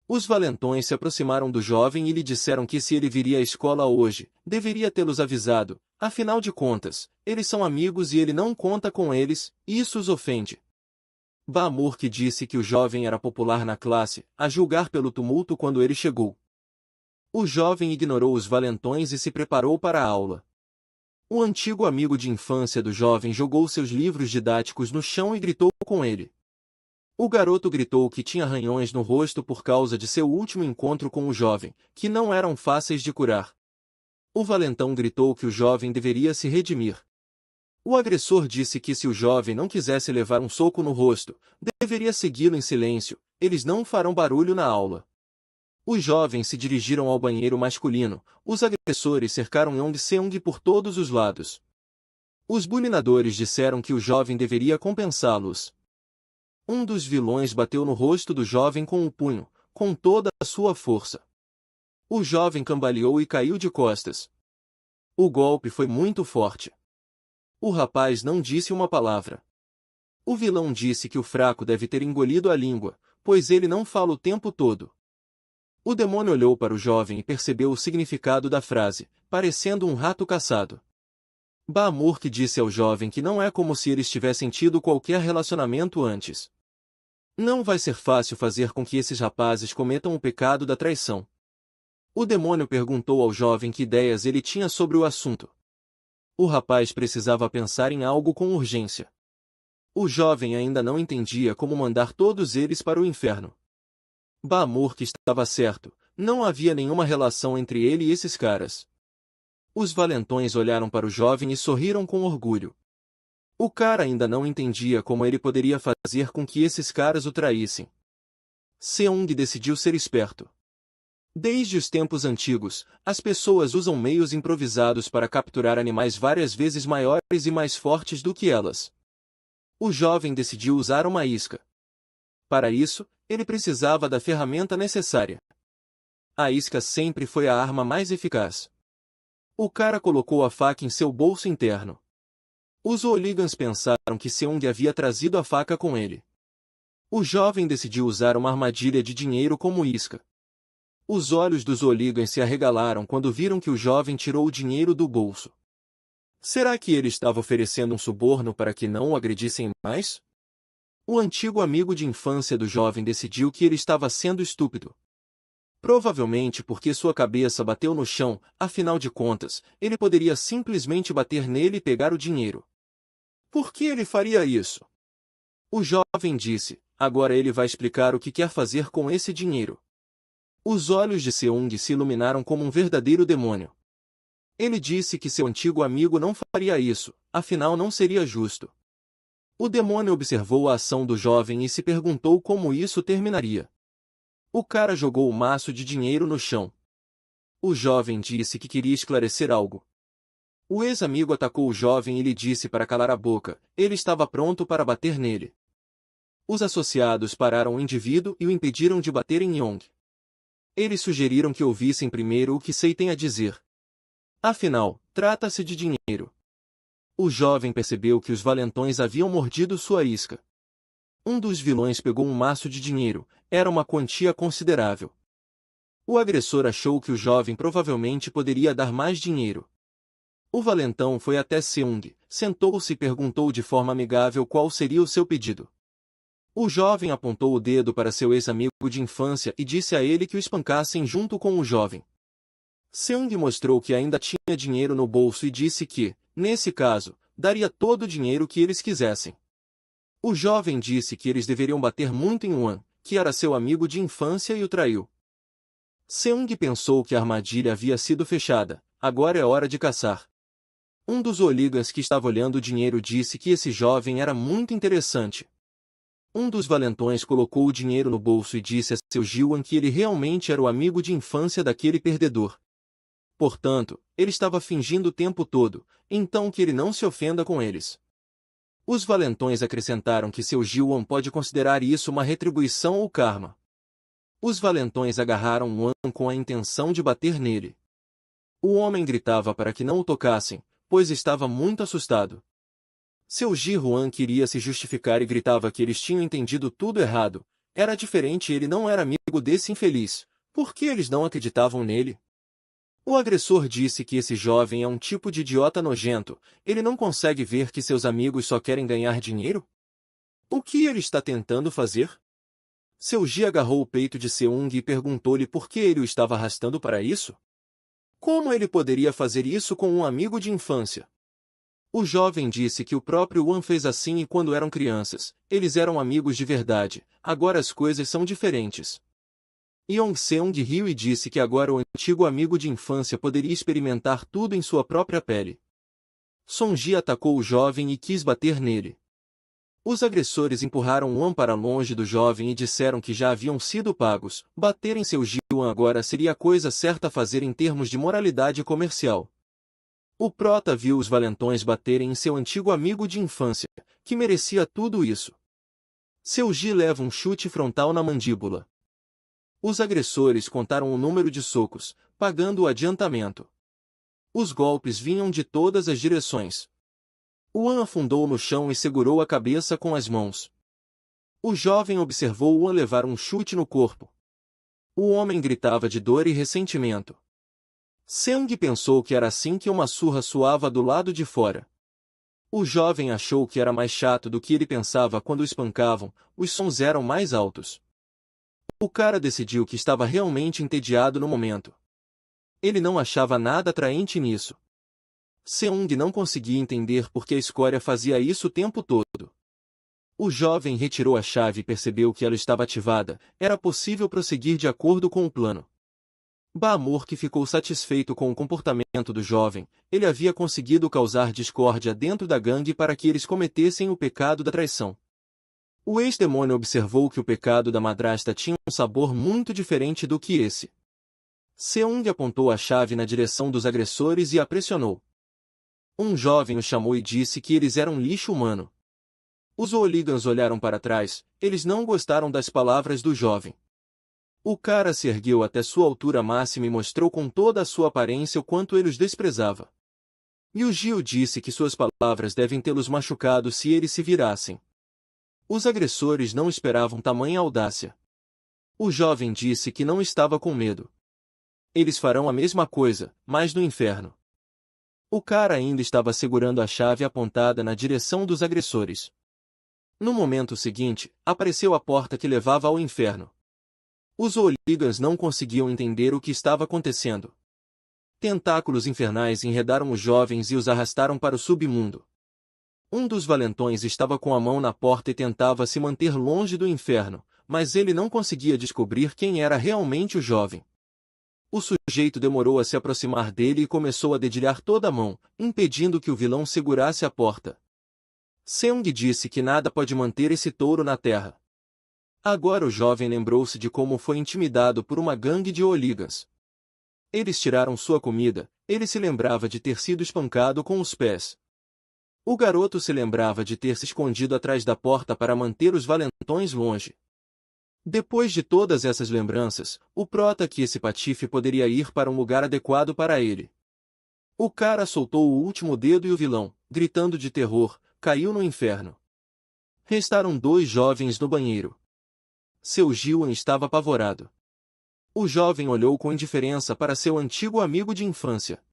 Os valentões se aproximaram do jovem e lhe disseram que se ele viria à escola hoje, deveria tê-los avisado. Afinal de contas, eles são amigos e ele não conta com eles, e isso os ofende. Bamurk disse que o jovem era popular na classe, a julgar pelo tumulto quando ele chegou. O jovem ignorou os valentões e se preparou para a aula. O antigo amigo de infância do jovem jogou seus livros didáticos no chão e gritou com ele. O garoto gritou que tinha arranhões no rosto por causa de seu último encontro com o jovem, que não eram fáceis de curar. O valentão gritou que o jovem deveria se redimir. O agressor disse que se o jovem não quisesse levar um soco no rosto, deveria segui-lo em silêncio, eles não farão barulho na aula. Os jovens se dirigiram ao banheiro masculino, os agressores cercaram Yong Seung por todos os lados. Os bulinadores disseram que o jovem deveria compensá-los. Um dos vilões bateu no rosto do jovem com o punho, com toda a sua força. O jovem cambaleou e caiu de costas. O golpe foi muito forte. O rapaz não disse uma palavra. O vilão disse que o fraco deve ter engolido a língua, pois ele não fala o tempo todo. O demônio olhou para o jovem e percebeu o significado da frase, parecendo um rato caçado. Ba-Murk disse ao jovem que não é como se eles tivessem tido qualquer relacionamento antes. Não vai ser fácil fazer com que esses rapazes cometam o pecado da traição. O demônio perguntou ao jovem que ideias ele tinha sobre o assunto. O rapaz precisava pensar em algo com urgência. O jovem ainda não entendia como mandar todos eles para o inferno. Ba-Murk estava certo, não havia nenhuma relação entre ele e esses caras. Os valentões olharam para o jovem e sorriram com orgulho. O cara ainda não entendia como ele poderia fazer com que esses caras o traíssem. Seung decidiu ser esperto. Desde os tempos antigos, as pessoas usam meios improvisados para capturar animais várias vezes maiores e mais fortes do que elas. O jovem decidiu usar uma isca. Para isso, ele precisava da ferramenta necessária. A isca sempre foi a arma mais eficaz. O cara colocou a faca em seu bolso interno. Os hooligans pensaram que Seung havia trazido a faca com ele. O jovem decidiu usar uma armadilha de dinheiro como isca. Os olhos dos hooligans se arregalaram quando viram que o jovem tirou o dinheiro do bolso. Será que ele estava oferecendo um suborno para que não o agredissem mais? O antigo amigo de infância do jovem decidiu que ele estava sendo estúpido. Provavelmente porque sua cabeça bateu no chão, afinal de contas, ele poderia simplesmente bater nele e pegar o dinheiro. Por que ele faria isso? O jovem disse, agora ele vai explicar o que quer fazer com esse dinheiro. Os olhos de Seung se iluminaram como um verdadeiro demônio. Ele disse que seu antigo amigo não faria isso, afinal não seria justo. O demônio observou a ação do jovem e se perguntou como isso terminaria. O cara jogou o maço de dinheiro no chão. O jovem disse que queria esclarecer algo. O ex-amigo atacou o jovem e lhe disse para calar a boca, ele estava pronto para bater nele. Os associados pararam o indivíduo e o impediram de bater em Yong. Eles sugeriram que ouvissem primeiro o que Sei tem a dizer. Afinal, trata-se de dinheiro. O jovem percebeu que os valentões haviam mordido sua isca. Um dos vilões pegou um maço de dinheiro, era uma quantia considerável. O agressor achou que o jovem provavelmente poderia dar mais dinheiro. O valentão foi até Seung, sentou-se e perguntou de forma amigável qual seria o seu pedido. O jovem apontou o dedo para seu ex-amigo de infância e disse a ele que o espancassem junto com o jovem. Seung mostrou que ainda tinha dinheiro no bolso e disse que, nesse caso, daria todo o dinheiro que eles quisessem. O jovem disse que eles deveriam bater muito em Wan, que era seu amigo de infância e o traiu. Seung pensou que a armadilha havia sido fechada, agora é hora de caçar. Um dos hooligans que estava olhando o dinheiro disse que esse jovem era muito interessante. Um dos valentões colocou o dinheiro no bolso e disse a seu Ji-Wan que ele realmente era o amigo de infância daquele perdedor. Portanto, ele estava fingindo o tempo todo, então que ele não se ofenda com eles. Os valentões acrescentaram que seu Ji-Wan pode considerar isso uma retribuição ou karma. Os valentões agarraram Wan com a intenção de bater nele. O homem gritava para que não o tocassem, pois estava muito assustado. Seu Ji-Wan queria se justificar e gritava que eles tinham entendido tudo errado. Era diferente e ele não era amigo desse infeliz. Por que eles não acreditavam nele? O agressor disse que esse jovem é um tipo de idiota nojento, ele não consegue ver que seus amigos só querem ganhar dinheiro? O que ele está tentando fazer? Seu Ji agarrou o peito de Seung e perguntou-lhe por que ele o estava arrastando para isso? Como ele poderia fazer isso com um amigo de infância? O jovem disse que o próprio Wan fez assim e quando eram crianças, eles eram amigos de verdade, agora as coisas são diferentes. Yong-seung riu e disse que agora o antigo amigo de infância poderia experimentar tudo em sua própria pele. Song-ji atacou o jovem e quis bater nele. Os agressores empurraram Wan para longe do jovem e disseram que já haviam sido pagos. Bater em seu Ji-wan agora seria a coisa certa a fazer em termos de moralidade comercial. O prota viu os valentões baterem em seu antigo amigo de infância, que merecia tudo isso. Seu Ji leva um chute frontal na mandíbula. Os agressores contaram o número de socos, pagando o adiantamento. Os golpes vinham de todas as direções. Wan afundou no chão e segurou a cabeça com as mãos. O jovem observou Wan levar um chute no corpo. O homem gritava de dor e ressentimento. Seung pensou que era assim que uma surra soava do lado de fora. O jovem achou que era mais chato do que ele pensava quando espancavam, os sons eram mais altos. O cara decidiu que estava realmente entediado no momento. Ele não achava nada atraente nisso. Seung não conseguia entender por que a escória fazia isso o tempo todo. O jovem retirou a chave e percebeu que ela estava ativada, era possível prosseguir de acordo com o plano. Ba-amor que ficou satisfeito com o comportamento do jovem, ele havia conseguido causar discórdia dentro da gangue para que eles cometessem o pecado da traição. O ex-demônio observou que o pecado da madrasta tinha um sabor muito diferente do que esse. Seung apontou a chave na direção dos agressores e a pressionou. Um jovem o chamou e disse que eles eram lixo humano. Os hooligans olharam para trás, eles não gostaram das palavras do jovem. O cara se ergueu até sua altura máxima e mostrou com toda a sua aparência o quanto ele os desprezava. Yu Gil disse que suas palavras devem tê-los machucado se eles se virassem. Os agressores não esperavam tamanha audácia. O jovem disse que não estava com medo. Eles farão a mesma coisa, mas no inferno. O cara ainda estava segurando a chave apontada na direção dos agressores. No momento seguinte, apareceu a porta que levava ao inferno. Os hooligans não conseguiam entender o que estava acontecendo. Tentáculos infernais enredaram os jovens e os arrastaram para o submundo. Um dos valentões estava com a mão na porta e tentava se manter longe do inferno, mas ele não conseguia descobrir quem era realmente o jovem. O sujeito demorou a se aproximar dele e começou a dedilhar toda a mão, impedindo que o vilão segurasse a porta. Seung disse que nada pode manter esse touro na terra. Agora o jovem lembrou-se de como foi intimidado por uma gangue de hooligans. Eles tiraram sua comida, ele se lembrava de ter sido espancado com os pés. O garoto se lembrava de ter se escondido atrás da porta para manter os valentões longe. Depois de todas essas lembranças, o prota que esse patife poderia ir para um lugar adequado para ele. O cara soltou o último dedo e o vilão, gritando de terror, caiu no inferno. Restaram 2 jovens no banheiro. Seu Ji-wan estava apavorado. O jovem olhou com indiferença para seu antigo amigo de infância.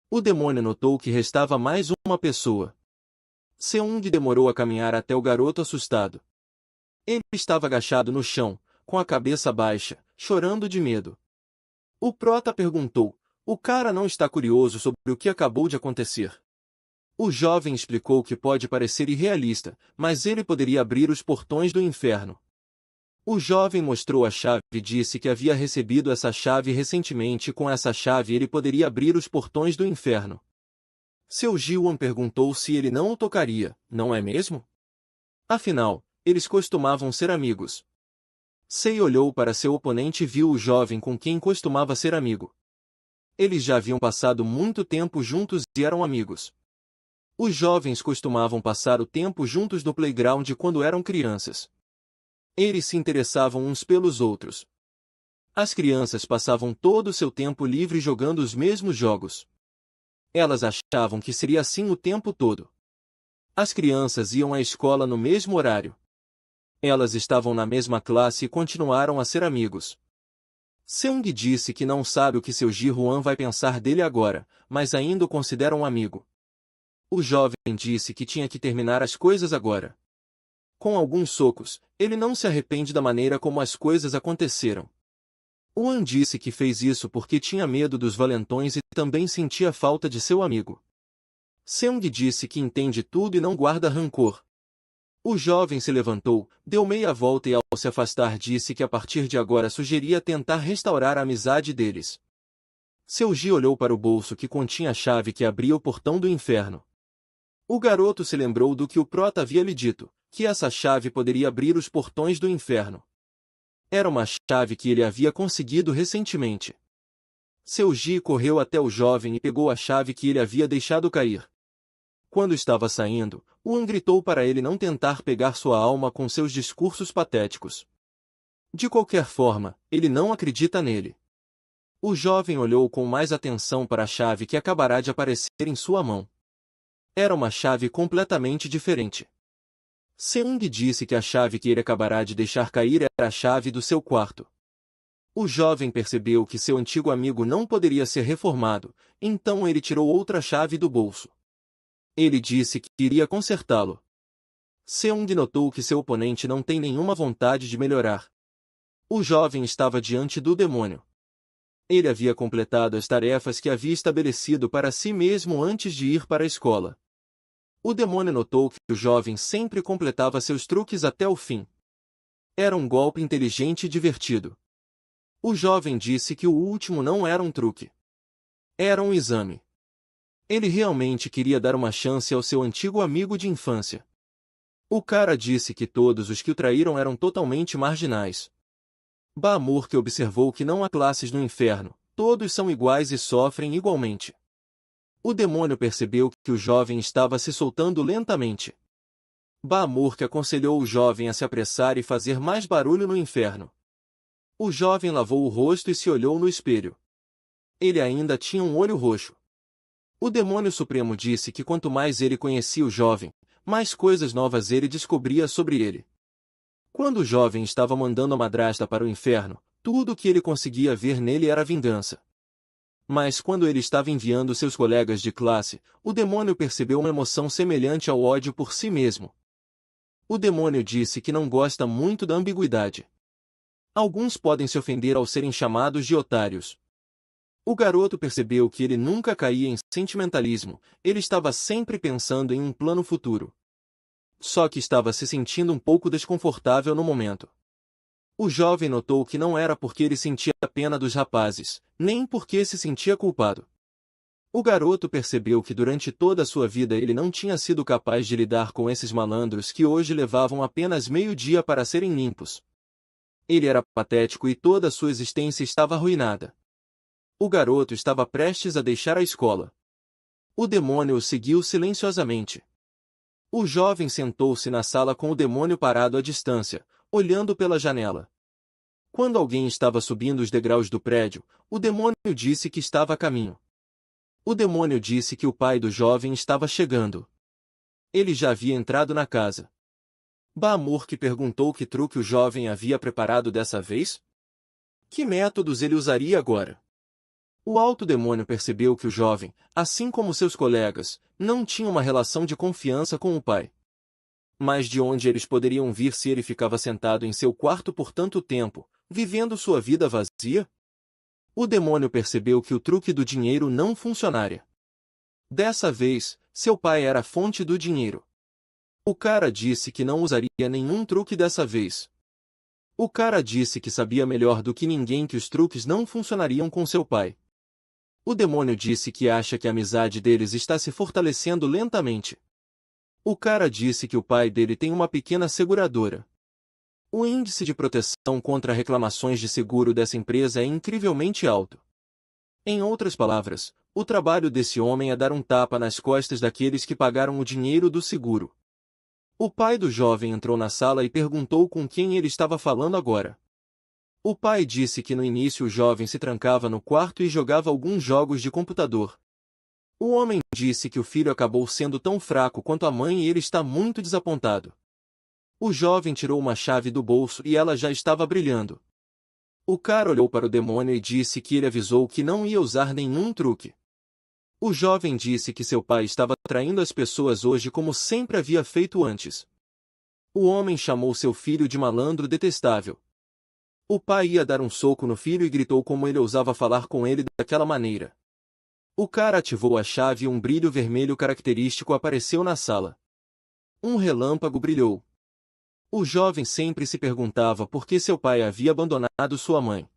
O demônio notou que restava mais uma pessoa. Seung demorou a caminhar até o garoto assustado. Ele estava agachado no chão, com a cabeça baixa, chorando de medo. O prota perguntou, o cara não está curioso sobre o que acabou de acontecer? O jovem explicou que pode parecer irrealista, mas ele poderia abrir os portões do inferno. O jovem mostrou a chave e disse que havia recebido essa chave recentemente e com essa chave ele poderia abrir os portões do inferno. Seu Ji-wan perguntou se ele não o tocaria, não é mesmo? Afinal, eles costumavam ser amigos. Sei olhou para seu oponente e viu o jovem com quem costumava ser amigo. Eles já haviam passado muito tempo juntos e eram amigos. Os jovens costumavam passar o tempo juntos no playground quando eram crianças. Eles se interessavam uns pelos outros. As crianças passavam todo o seu tempo livre jogando os mesmos jogos. Elas achavam que seria assim o tempo todo. As crianças iam à escola no mesmo horário. Elas estavam na mesma classe e continuaram a ser amigos. Seung disse que não sabe o que seu Ji-wan vai pensar dele agora, mas ainda o considera um amigo. O jovem disse que tinha que terminar as coisas agora. Com alguns socos, ele não se arrepende da maneira como as coisas aconteceram. Wan disse que fez isso porque tinha medo dos valentões e também sentia falta de seu amigo. Seung disse que entende tudo e não guarda rancor. O jovem se levantou, deu meia volta e ao se afastar disse que a partir de agora sugeria tentar restaurar a amizade deles. Seung-gi olhou para o bolso que continha a chave que abria o portão do inferno. O garoto se lembrou do que o prota havia lhe dito, que essa chave poderia abrir os portões do inferno. Era uma chave que ele havia conseguido recentemente. Seung-gi correu até o jovem e pegou a chave que ele havia deixado cair. Quando estava saindo, Won gritou para ele não tentar pegar sua alma com seus discursos patéticos. De qualquer forma, ele não acredita nele. O jovem olhou com mais atenção para a chave que acabará de aparecer em sua mão. Era uma chave completamente diferente. Seung disse que a chave que ele acabará de deixar cair era a chave do seu quarto. O jovem percebeu que seu antigo amigo não poderia ser reformado, então ele tirou outra chave do bolso. Ele disse que iria consertá-lo. Seung notou que seu oponente não tem nenhuma vontade de melhorar. O jovem estava diante do demônio. Ele havia completado as tarefas que havia estabelecido para si mesmo antes de ir para a escola. O demônio notou que o jovem sempre completava seus truques até o fim. Era um golpe inteligente e divertido. O jovem disse que o último não era um truque. Era um exame. Ele realmente queria dar uma chance ao seu antigo amigo de infância. O cara disse que todos os que o traíram eram totalmente marginais. Ba-Mur que observou que não há classes no inferno, todos são iguais e sofrem igualmente. O demônio percebeu que o jovem estava se soltando lentamente. Ba-Mur que aconselhou o jovem a se apressar e fazer mais barulho no inferno. O jovem lavou o rosto e se olhou no espelho. Ele ainda tinha um olho roxo. O demônio supremo disse que quanto mais ele conhecia o jovem, mais coisas novas ele descobria sobre ele. Quando o jovem estava mandando a madrasta para o inferno, tudo o que ele conseguia ver nele era vingança. Mas quando ele estava enviando seus colegas de classe, o demônio percebeu uma emoção semelhante ao ódio por si mesmo. O demônio disse que não gosta muito da ambiguidade. Alguns podem se ofender ao serem chamados de otários. O garoto percebeu que ele nunca caía em sentimentalismo, ele estava sempre pensando em um plano futuro. Só que estava se sentindo um pouco desconfortável no momento. O jovem notou que não era porque ele sentia pena dos rapazes, nem porque se sentia culpado. O garoto percebeu que durante toda a sua vida ele não tinha sido capaz de lidar com esses malandros que hoje levavam apenas meio-dia para serem limpos. Ele era patético e toda a sua existência estava arruinada. O garoto estava prestes a deixar a escola. O demônio o seguiu silenciosamente. O jovem sentou-se na sala com o demônio parado à distância, olhando pela janela. Quando alguém estava subindo os degraus do prédio, o demônio disse que estava a caminho. O demônio disse que o pai do jovem estava chegando. Ele já havia entrado na casa. Ba-Mur que perguntou que truque o jovem havia preparado dessa vez? Que métodos ele usaria agora? O alto demônio percebeu que o jovem, assim como seus colegas, não tinha uma relação de confiança com o pai. Mas de onde eles poderiam vir se ele ficava sentado em seu quarto por tanto tempo, vivendo sua vida vazia? O demônio percebeu que o truque do dinheiro não funcionaria. Dessa vez, seu pai era a fonte do dinheiro. O cara disse que não usaria nenhum truque dessa vez. O cara disse que sabia melhor do que ninguém que os truques não funcionariam com seu pai. O demônio disse que acha que a amizade deles está se fortalecendo lentamente. O cara disse que o pai dele tem uma pequena seguradora. O índice de proteção contra reclamações de seguro dessa empresa é incrivelmente alto. Em outras palavras, o trabalho desse homem é dar um tapa nas costas daqueles que pagaram o dinheiro do seguro. O pai do jovem entrou na sala e perguntou com quem ele estava falando agora. O pai disse que no início o jovem se trancava no quarto e jogava alguns jogos de computador. O homem disse que o filho acabou sendo tão fraco quanto a mãe e ele está muito desapontado. O jovem tirou uma chave do bolso e ela já estava brilhando. O cara olhou para o demônio e disse que ele avisou que não ia usar nenhum truque. O jovem disse que seu pai estava traindo as pessoas hoje como sempre havia feito antes. O homem chamou seu filho de malandro detestável. O pai ia dar um soco no filho e gritou como ele ousava falar com ele daquela maneira. O cara ativou a chave e um brilho vermelho característico apareceu na sala. Um relâmpago brilhou. O jovem sempre se perguntava por que seu pai havia abandonado sua mãe.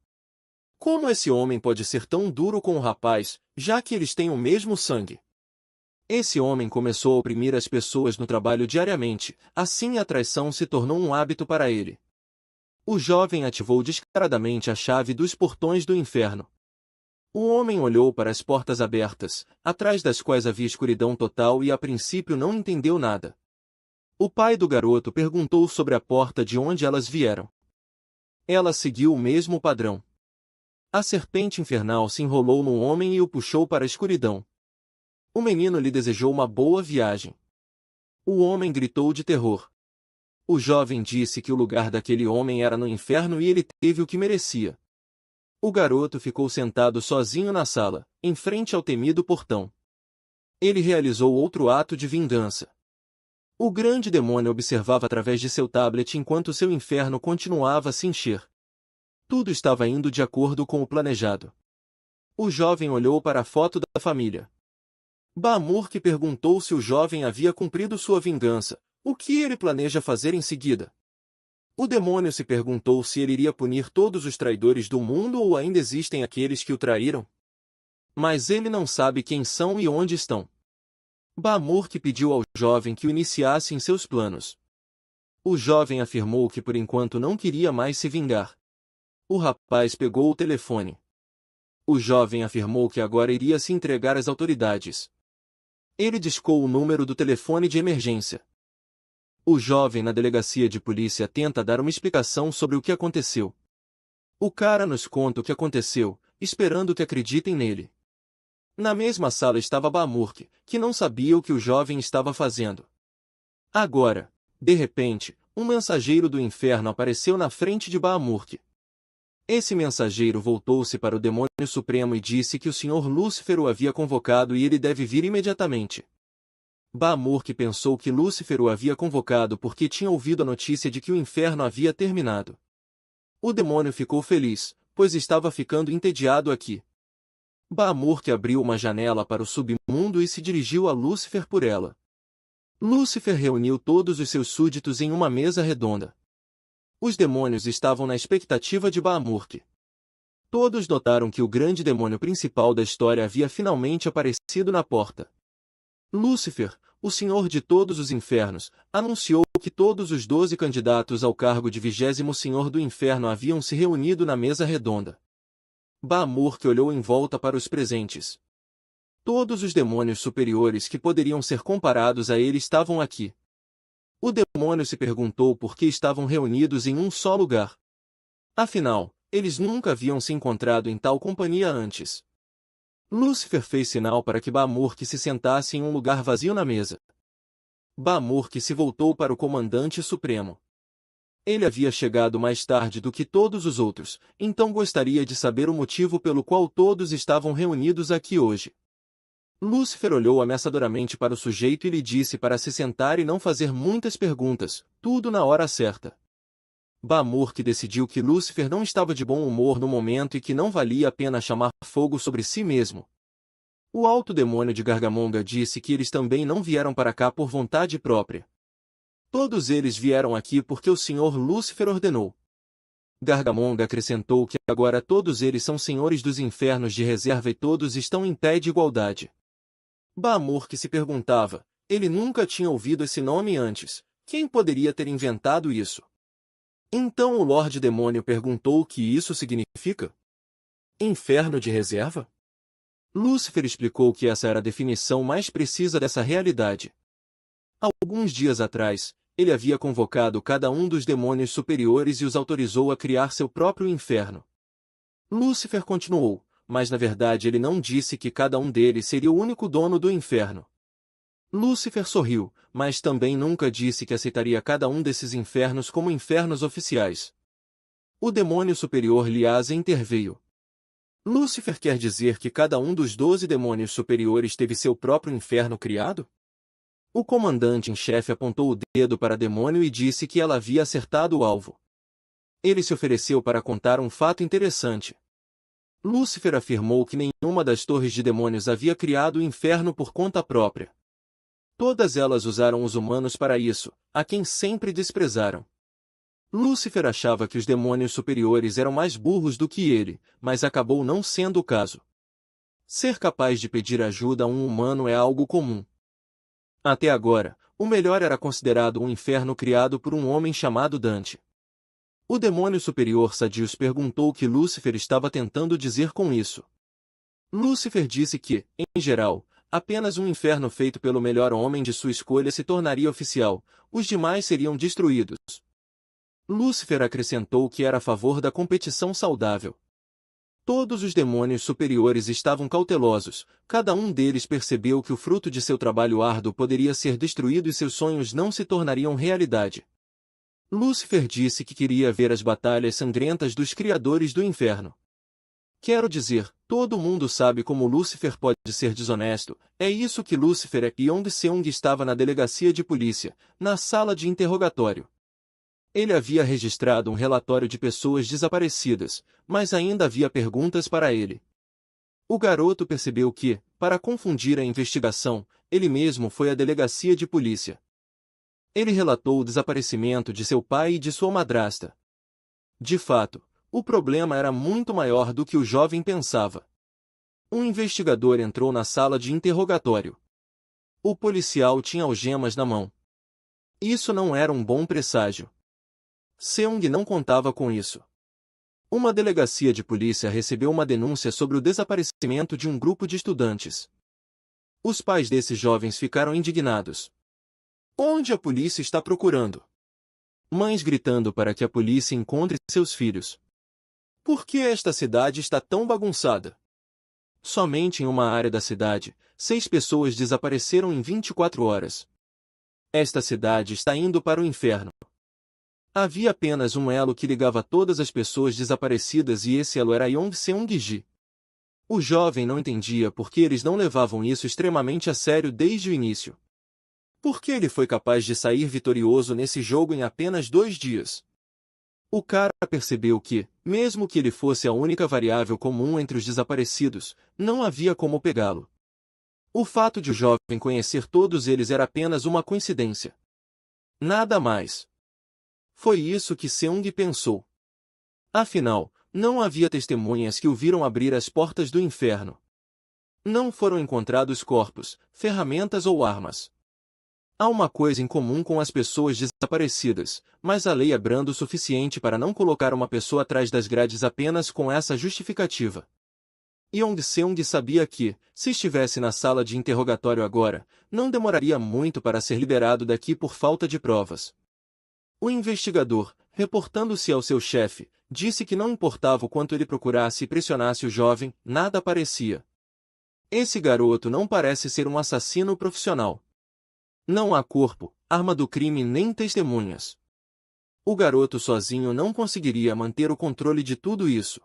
Como esse homem pode ser tão duro com o rapaz, já que eles têm o mesmo sangue? Esse homem começou a oprimir as pessoas no trabalho diariamente, assim a traição se tornou um hábito para ele. O jovem ativou descaradamente a chave dos portões do inferno. O homem olhou para as portas abertas, atrás das quais havia escuridão total e a princípio não entendeu nada. O pai do garoto perguntou sobre a porta de onde elas vieram. Ela seguiu o mesmo padrão. A serpente infernal se enrolou no homem e o puxou para a escuridão. O menino lhe desejou uma boa viagem. O homem gritou de terror. O jovem disse que o lugar daquele homem era no inferno e ele teve o que merecia. O garoto ficou sentado sozinho na sala, em frente ao temido portão. Ele realizou outro ato de vingança. O grande demônio observava através de seu tablet enquanto seu inferno continuava a se encher. Tudo estava indo de acordo com o planejado. O jovem olhou para a foto da família. Bamurk perguntou se o jovem havia cumprido sua vingança, o que ele planeja fazer em seguida. O demônio se perguntou se ele iria punir todos os traidores do mundo ou ainda existem aqueles que o traíram. Mas ele não sabe quem são e onde estão. Bamurk pediu ao jovem que o iniciasse em seus planos. O jovem afirmou que por enquanto não queria mais se vingar. O rapaz pegou o telefone. O jovem afirmou que agora iria se entregar às autoridades. Ele discou o número do telefone de emergência. O jovem na delegacia de polícia tenta dar uma explicação sobre o que aconteceu. O cara nos conta o que aconteceu, esperando que acreditem nele. Na mesma sala estava Bamurk, que não sabia o que o jovem estava fazendo. Agora, de repente, um mensageiro do inferno apareceu na frente de Bamurk. Esse mensageiro voltou-se para o demônio supremo e disse que o Senhor Lúcifer o havia convocado e ele deve vir imediatamente. Bamurk pensou que Lúcifer o havia convocado porque tinha ouvido a notícia de que o inferno havia terminado. O demônio ficou feliz, pois estava ficando entediado aqui. Bamurk abriu uma janela para o submundo e se dirigiu a Lúcifer por ela. Lúcifer reuniu todos os seus súditos em uma mesa redonda. Os demônios estavam na expectativa de Bamurk. Todos notaram que o grande demônio principal da história havia finalmente aparecido na porta. Lúcifer, o senhor de todos os infernos, anunciou que todos os 12 candidatos ao cargo de 20º senhor do inferno haviam se reunido na mesa redonda. Bamurk olhou em volta para os presentes. Todos os demônios superiores que poderiam ser comparados a ele estavam aqui. O demônio se perguntou por que estavam reunidos em um só lugar. Afinal, eles nunca haviam se encontrado em tal companhia antes. Lúcifer fez sinal para que Bamurk se sentasse em um lugar vazio na mesa. Bamurk se voltou para o comandante supremo. Ele havia chegado mais tarde do que todos os outros, então gostaria de saber o motivo pelo qual todos estavam reunidos aqui hoje. Lúcifer olhou ameaçadoramente para o sujeito e lhe disse para se sentar e não fazer muitas perguntas, tudo na hora certa. Bamurk decidiu que Lúcifer não estava de bom humor no momento e que não valia a pena chamar fogo sobre si mesmo. O alto demônio de Gargamonga disse que eles também não vieram para cá por vontade própria. Todos eles vieram aqui porque o Senhor Lúcifer ordenou. Gargamonga acrescentou que agora todos eles são senhores dos infernos de reserva e todos estão em pé de igualdade. Bamurk se perguntava, ele nunca tinha ouvido esse nome antes, quem poderia ter inventado isso? Então o Lorde Demônio perguntou o que isso significa. Inferno de reserva? Lúcifer explicou que essa era a definição mais precisa dessa realidade. Alguns dias atrás, ele havia convocado cada um dos demônios superiores e os autorizou a criar seu próprio inferno. Lúcifer continuou, mas na verdade ele não disse que cada um deles seria o único dono do inferno. Lúcifer sorriu, mas também nunca disse que aceitaria cada um desses infernos como infernos oficiais. O demônio superior Liasa interveio. Lúcifer quer dizer que cada um dos 12 demônios superiores teve seu próprio inferno criado? O comandante em chefe apontou o dedo para o demônio e disse que ela havia acertado o alvo. Ele se ofereceu para contar um fato interessante. Lúcifer afirmou que nenhuma das torres de demônios havia criado o inferno por conta própria. Todas elas usaram os humanos para isso, a quem sempre desprezaram. Lúcifer achava que os demônios superiores eram mais burros do que ele, mas acabou não sendo o caso. Ser capaz de pedir ajuda a um humano é algo comum. Até agora, o melhor era considerado um inferno criado por um homem chamado Dante. O demônio superior Sadius perguntou o que Lúcifer estava tentando dizer com isso. Lúcifer disse que, em geral, apenas um inferno feito pelo melhor homem de sua escolha se tornaria oficial, os demais seriam destruídos. Lúcifer acrescentou que era a favor da competição saudável. Todos os demônios superiores estavam cautelosos, cada um deles percebeu que o fruto de seu trabalho árduo poderia ser destruído e seus sonhos não se tornariam realidade. Lúcifer disse que queria ver as batalhas sangrentas dos criadores do inferno. Quero dizer, todo mundo sabe como Lúcifer pode ser desonesto, é isso que Lúcifer é. E onde Seung estava na delegacia de polícia, na sala de interrogatório. Ele havia registrado um relatório de pessoas desaparecidas, mas ainda havia perguntas para ele. O garoto percebeu que, para confundir a investigação, ele mesmo foi à delegacia de polícia. Ele relatou o desaparecimento de seu pai e de sua madrasta. De fato, o problema era muito maior do que o jovem pensava. Um investigador entrou na sala de interrogatório. O policial tinha algemas na mão. Isso não era um bom presságio. Seung não contava com isso. Uma delegacia de polícia recebeu uma denúncia sobre o desaparecimento de um grupo de estudantes. Os pais desses jovens ficaram indignados. Onde a polícia está procurando? Mães gritando para que a polícia encontre seus filhos. Por que esta cidade está tão bagunçada? Somente em uma área da cidade, 6 pessoas desapareceram em 24 horas. Esta cidade está indo para o inferno. Havia apenas um elo que ligava todas as pessoas desaparecidas e esse elo era Yong Seung-gi. O jovem não entendia por que eles não levavam isso extremamente a sério desde o início. Por que ele foi capaz de sair vitorioso nesse jogo em apenas 2 dias? O cara percebeu que, mesmo que ele fosse a única variável comum entre os desaparecidos, não havia como pegá-lo. O fato de o jovem conhecer todos eles era apenas uma coincidência. Nada mais. Foi isso que Seung pensou. Afinal, não havia testemunhas que o viram abrir as portas do inferno. Não foram encontrados corpos, ferramentas ou armas. Há uma coisa em comum com as pessoas desaparecidas, mas a lei é branda o suficiente para não colocar uma pessoa atrás das grades apenas com essa justificativa. Yong Seung sabia que, se estivesse na sala de interrogatório agora, não demoraria muito para ser liberado daqui por falta de provas. O investigador, reportando-se ao seu chefe, disse que não importava o quanto ele procurasse e pressionasse o jovem, nada aparecia. Esse garoto não parece ser um assassino profissional. Não há corpo, arma do crime nem testemunhas. O garoto sozinho não conseguiria manter o controle de tudo isso.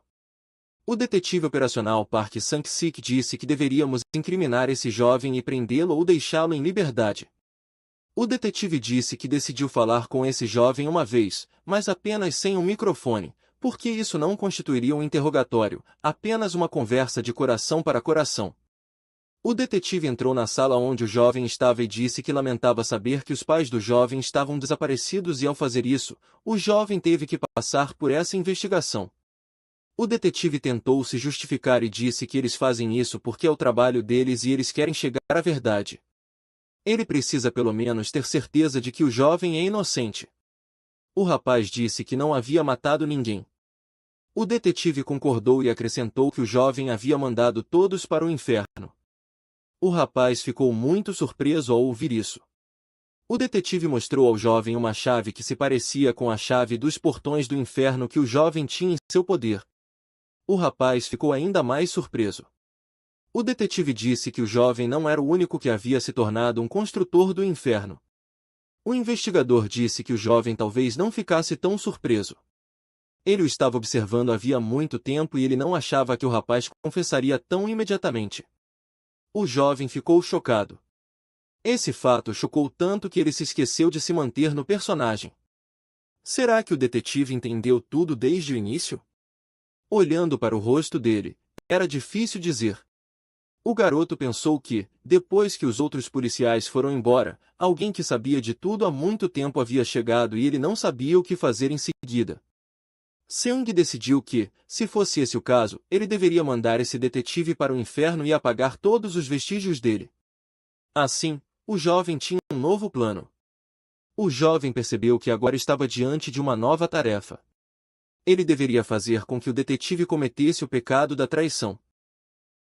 O detetive operacional Park Sang-sik disse que deveríamos incriminar esse jovem e prendê-lo ou deixá-lo em liberdade. O detetive disse que decidiu falar com esse jovem uma vez, mas apenas sem um microfone, porque isso não constituiria um interrogatório, apenas uma conversa de coração para coração. O detetive entrou na sala onde o jovem estava e disse que lamentava saber que os pais do jovem estavam desaparecidos e ao fazer isso, o jovem teve que passar por essa investigação. O detetive tentou se justificar e disse que eles fazem isso porque é o trabalho deles e eles querem chegar à verdade. Ele precisa pelo menos ter certeza de que o jovem é inocente. O rapaz disse que não havia matado ninguém. O detetive concordou e acrescentou que o jovem havia mandado todos para o inferno. O rapaz ficou muito surpreso ao ouvir isso. O detetive mostrou ao jovem uma chave que se parecia com a chave dos portões do inferno que o jovem tinha em seu poder. O rapaz ficou ainda mais surpreso. O detetive disse que o jovem não era o único que havia se tornado um construtor do inferno. O investigador disse que o jovem talvez não ficasse tão surpreso. Ele o estava observando havia muito tempo e ele não achava que o rapaz confessaria tão imediatamente. O jovem ficou chocado. Esse fato chocou tanto que ele se esqueceu de se manter no personagem. Será que o detetive entendeu tudo desde o início? Olhando para o rosto dele, Era difícil dizer. O garoto pensou que, depois que os outros policiais foram embora, alguém que sabia de tudo há muito tempo havia chegado e ele não sabia o que fazer em seguida. Seung decidiu que, se fosse esse o caso, ele deveria mandar esse detetive para o inferno e apagar todos os vestígios dele. Assim, o jovem tinha um novo plano. O jovem percebeu que agora estava diante de uma nova tarefa. Ele deveria fazer com que o detetive cometesse o pecado da traição.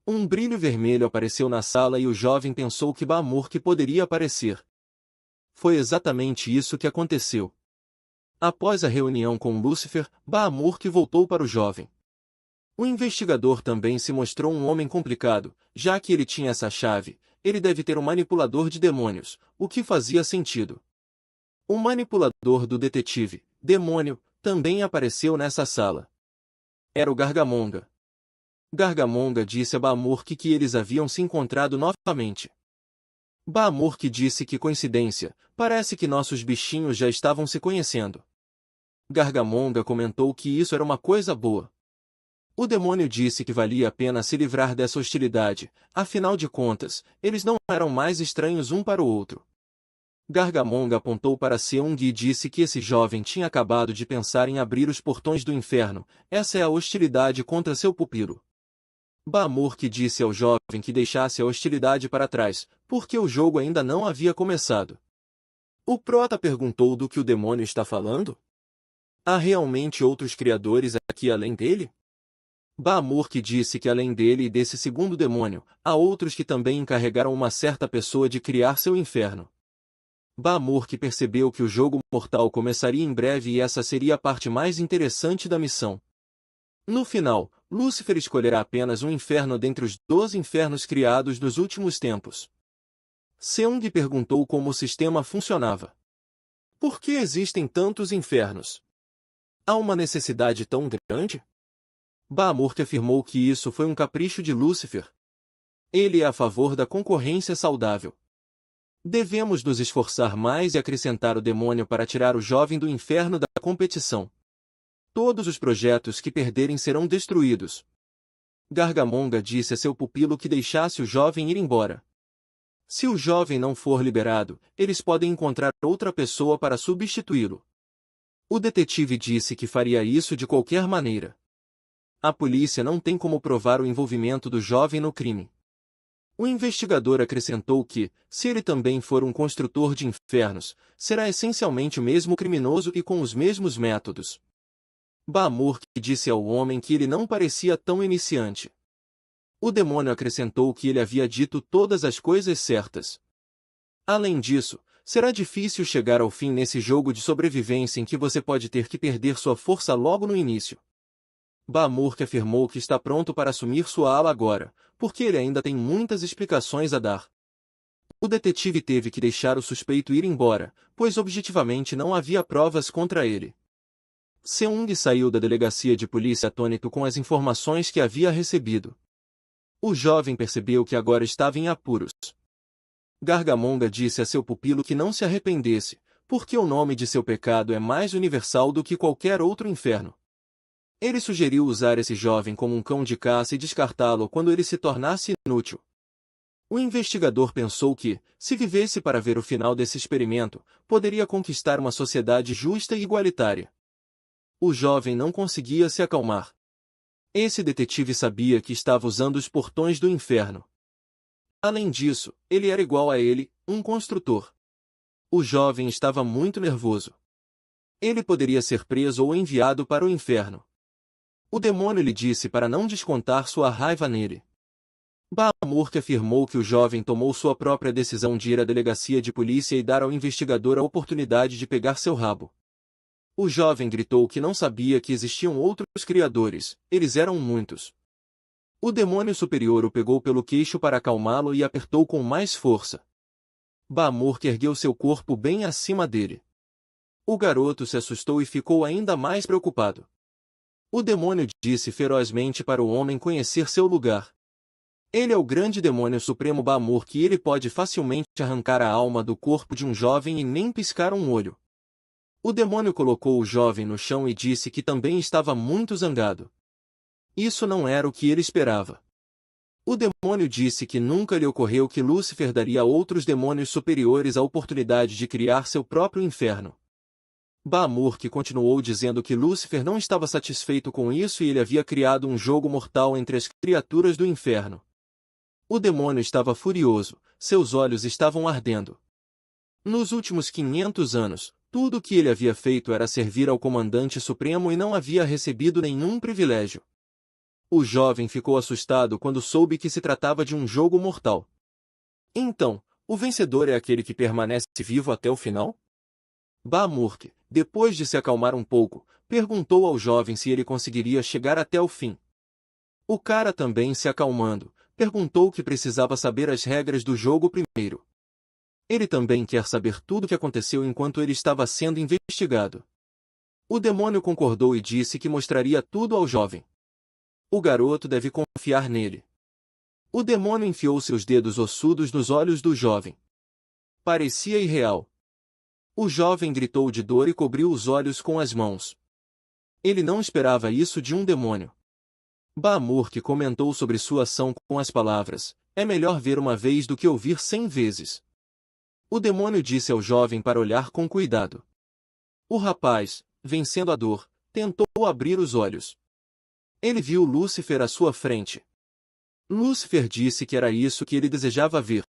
Um brilho vermelho apareceu na sala e o jovem pensou que Bamurk poderia aparecer. Foi exatamente isso que aconteceu. Após a reunião com Lúcifer, Bamurk voltou para o jovem. O investigador também se mostrou um homem complicado, já que ele tinha essa chave, ele deve ter um manipulador de demônios, o que fazia sentido. O manipulador do detetive, demônio, também apareceu nessa sala. Era o Gargamonga. Gargamonga disse a Bamurk que eles haviam se encontrado novamente. Bamurk disse que coincidência, parece que nossos bichinhos já estavam se conhecendo. Gargamonga comentou que isso era uma coisa boa. O demônio disse que valia a pena se livrar dessa hostilidade, afinal de contas, eles não eram mais estranhos um para o outro. Gargamonga apontou para Seung e disse que esse jovem tinha acabado de pensar em abrir os portões do inferno, essa é a hostilidade contra seu pupilo. Bamurk disse ao jovem que deixasse a hostilidade para trás, porque o jogo ainda não havia começado. O prota perguntou do que o demônio está falando? Há realmente outros criadores aqui além dele? Bamurk disse que além dele e desse segundo demônio, há outros que também encarregaram uma certa pessoa de criar seu inferno. Bamurk percebeu que o jogo mortal começaria em breve e essa seria a parte mais interessante da missão. No final, Lúcifer escolherá apenas um inferno dentre os 12 infernos criados nos últimos tempos. Seung perguntou como o sistema funcionava. Por que existem tantos infernos? Há uma necessidade tão grande? Bamurk afirmou que isso foi um capricho de Lúcifer. Ele é a favor da concorrência saudável. Devemos nos esforçar mais e acrescentar o demônio para tirar o jovem do inferno da competição. Todos os projetos que perderem serão destruídos. Gargamonga disse a seu pupilo que deixasse o jovem ir embora. Se o jovem não for liberado, eles podem encontrar outra pessoa para substituí-lo. O detetive disse que faria isso de qualquer maneira. A polícia não tem como provar o envolvimento do jovem no crime. O investigador acrescentou que, se ele também for um construtor de infernos, será essencialmente o mesmo criminoso e com os mesmos métodos. Bamurk disse ao homem que ele não parecia tão iniciante. O demônio acrescentou que ele havia dito todas as coisas certas. Além disso, será difícil chegar ao fim nesse jogo de sobrevivência em que você pode ter que perder sua força logo no início. Bamurk afirmou que está pronto para assumir sua ala agora, porque ele ainda tem muitas explicações a dar. O detetive teve que deixar o suspeito ir embora, pois objetivamente não havia provas contra ele. Seung saiu da delegacia de polícia atônito com as informações que havia recebido. O jovem percebeu que agora estava em apuros. Gargamonga disse a seu pupilo que não se arrependesse, porque o nome de seu pecado é mais universal do que qualquer outro inferno. Ele sugeriu usar esse jovem como um cão de caça e descartá-lo quando ele se tornasse inútil. O investigador pensou que, se vivesse para ver o final desse experimento, poderia conquistar uma sociedade justa e igualitária. O jovem não conseguia se acalmar. Esse detetive sabia que estava usando os portões do inferno. Além disso, ele era igual a ele, um construtor. O jovem estava muito nervoso. Ele poderia ser preso ou enviado para o inferno. O demônio lhe disse para não descontar sua raiva nele. Bamurk afirmou que o jovem tomou sua própria decisão de ir à delegacia de polícia e dar ao investigador a oportunidade de pegar seu rabo. O jovem gritou que não sabia que existiam outros criadores, eles eram muitos. O demônio superior o pegou pelo queixo para acalmá-lo e apertou com mais força. Bamurk ergueu seu corpo bem acima dele. O garoto se assustou e ficou ainda mais preocupado. O demônio disse ferozmente para o homem conhecer seu lugar. Ele é o grande demônio supremo Bamurk e ele pode facilmente arrancar a alma do corpo de um jovem e nem piscar um olho. O demônio colocou o jovem no chão e disse que também estava muito zangado. Isso não era o que ele esperava. O demônio disse que nunca lhe ocorreu que Lúcifer daria a outros demônios superiores a oportunidade de criar seu próprio inferno. Bahamut continuou dizendo que Lúcifer não estava satisfeito com isso e ele havia criado um jogo mortal entre as criaturas do inferno. O demônio estava furioso, seus olhos estavam ardendo. Nos últimos 500 anos, tudo o que ele havia feito era servir ao Comandante Supremo e não havia recebido nenhum privilégio. O jovem ficou assustado quando soube que se tratava de um jogo mortal. Então, o vencedor é aquele que permanece vivo até o final? Bahamut, depois de se acalmar um pouco, perguntou ao jovem se ele conseguiria chegar até o fim. O cara, também se acalmando, perguntou que precisava saber as regras do jogo primeiro. Ele também quer saber tudo o que aconteceu enquanto ele estava sendo investigado. O demônio concordou e disse que mostraria tudo ao jovem. O garoto deve confiar nele. O demônio enfiou seus dedos ossudos nos olhos do jovem. Parecia irreal. O jovem gritou de dor e cobriu os olhos com as mãos. Ele não esperava isso de um demônio. Bahamut comentou sobre sua ação com as palavras: é melhor ver uma vez do que ouvir 100 vezes. O demônio disse ao jovem para olhar com cuidado. O rapaz, vencendo a dor, tentou abrir os olhos. Ele viu Lúcifer à sua frente. Lúcifer disse que era isso que ele desejava ver.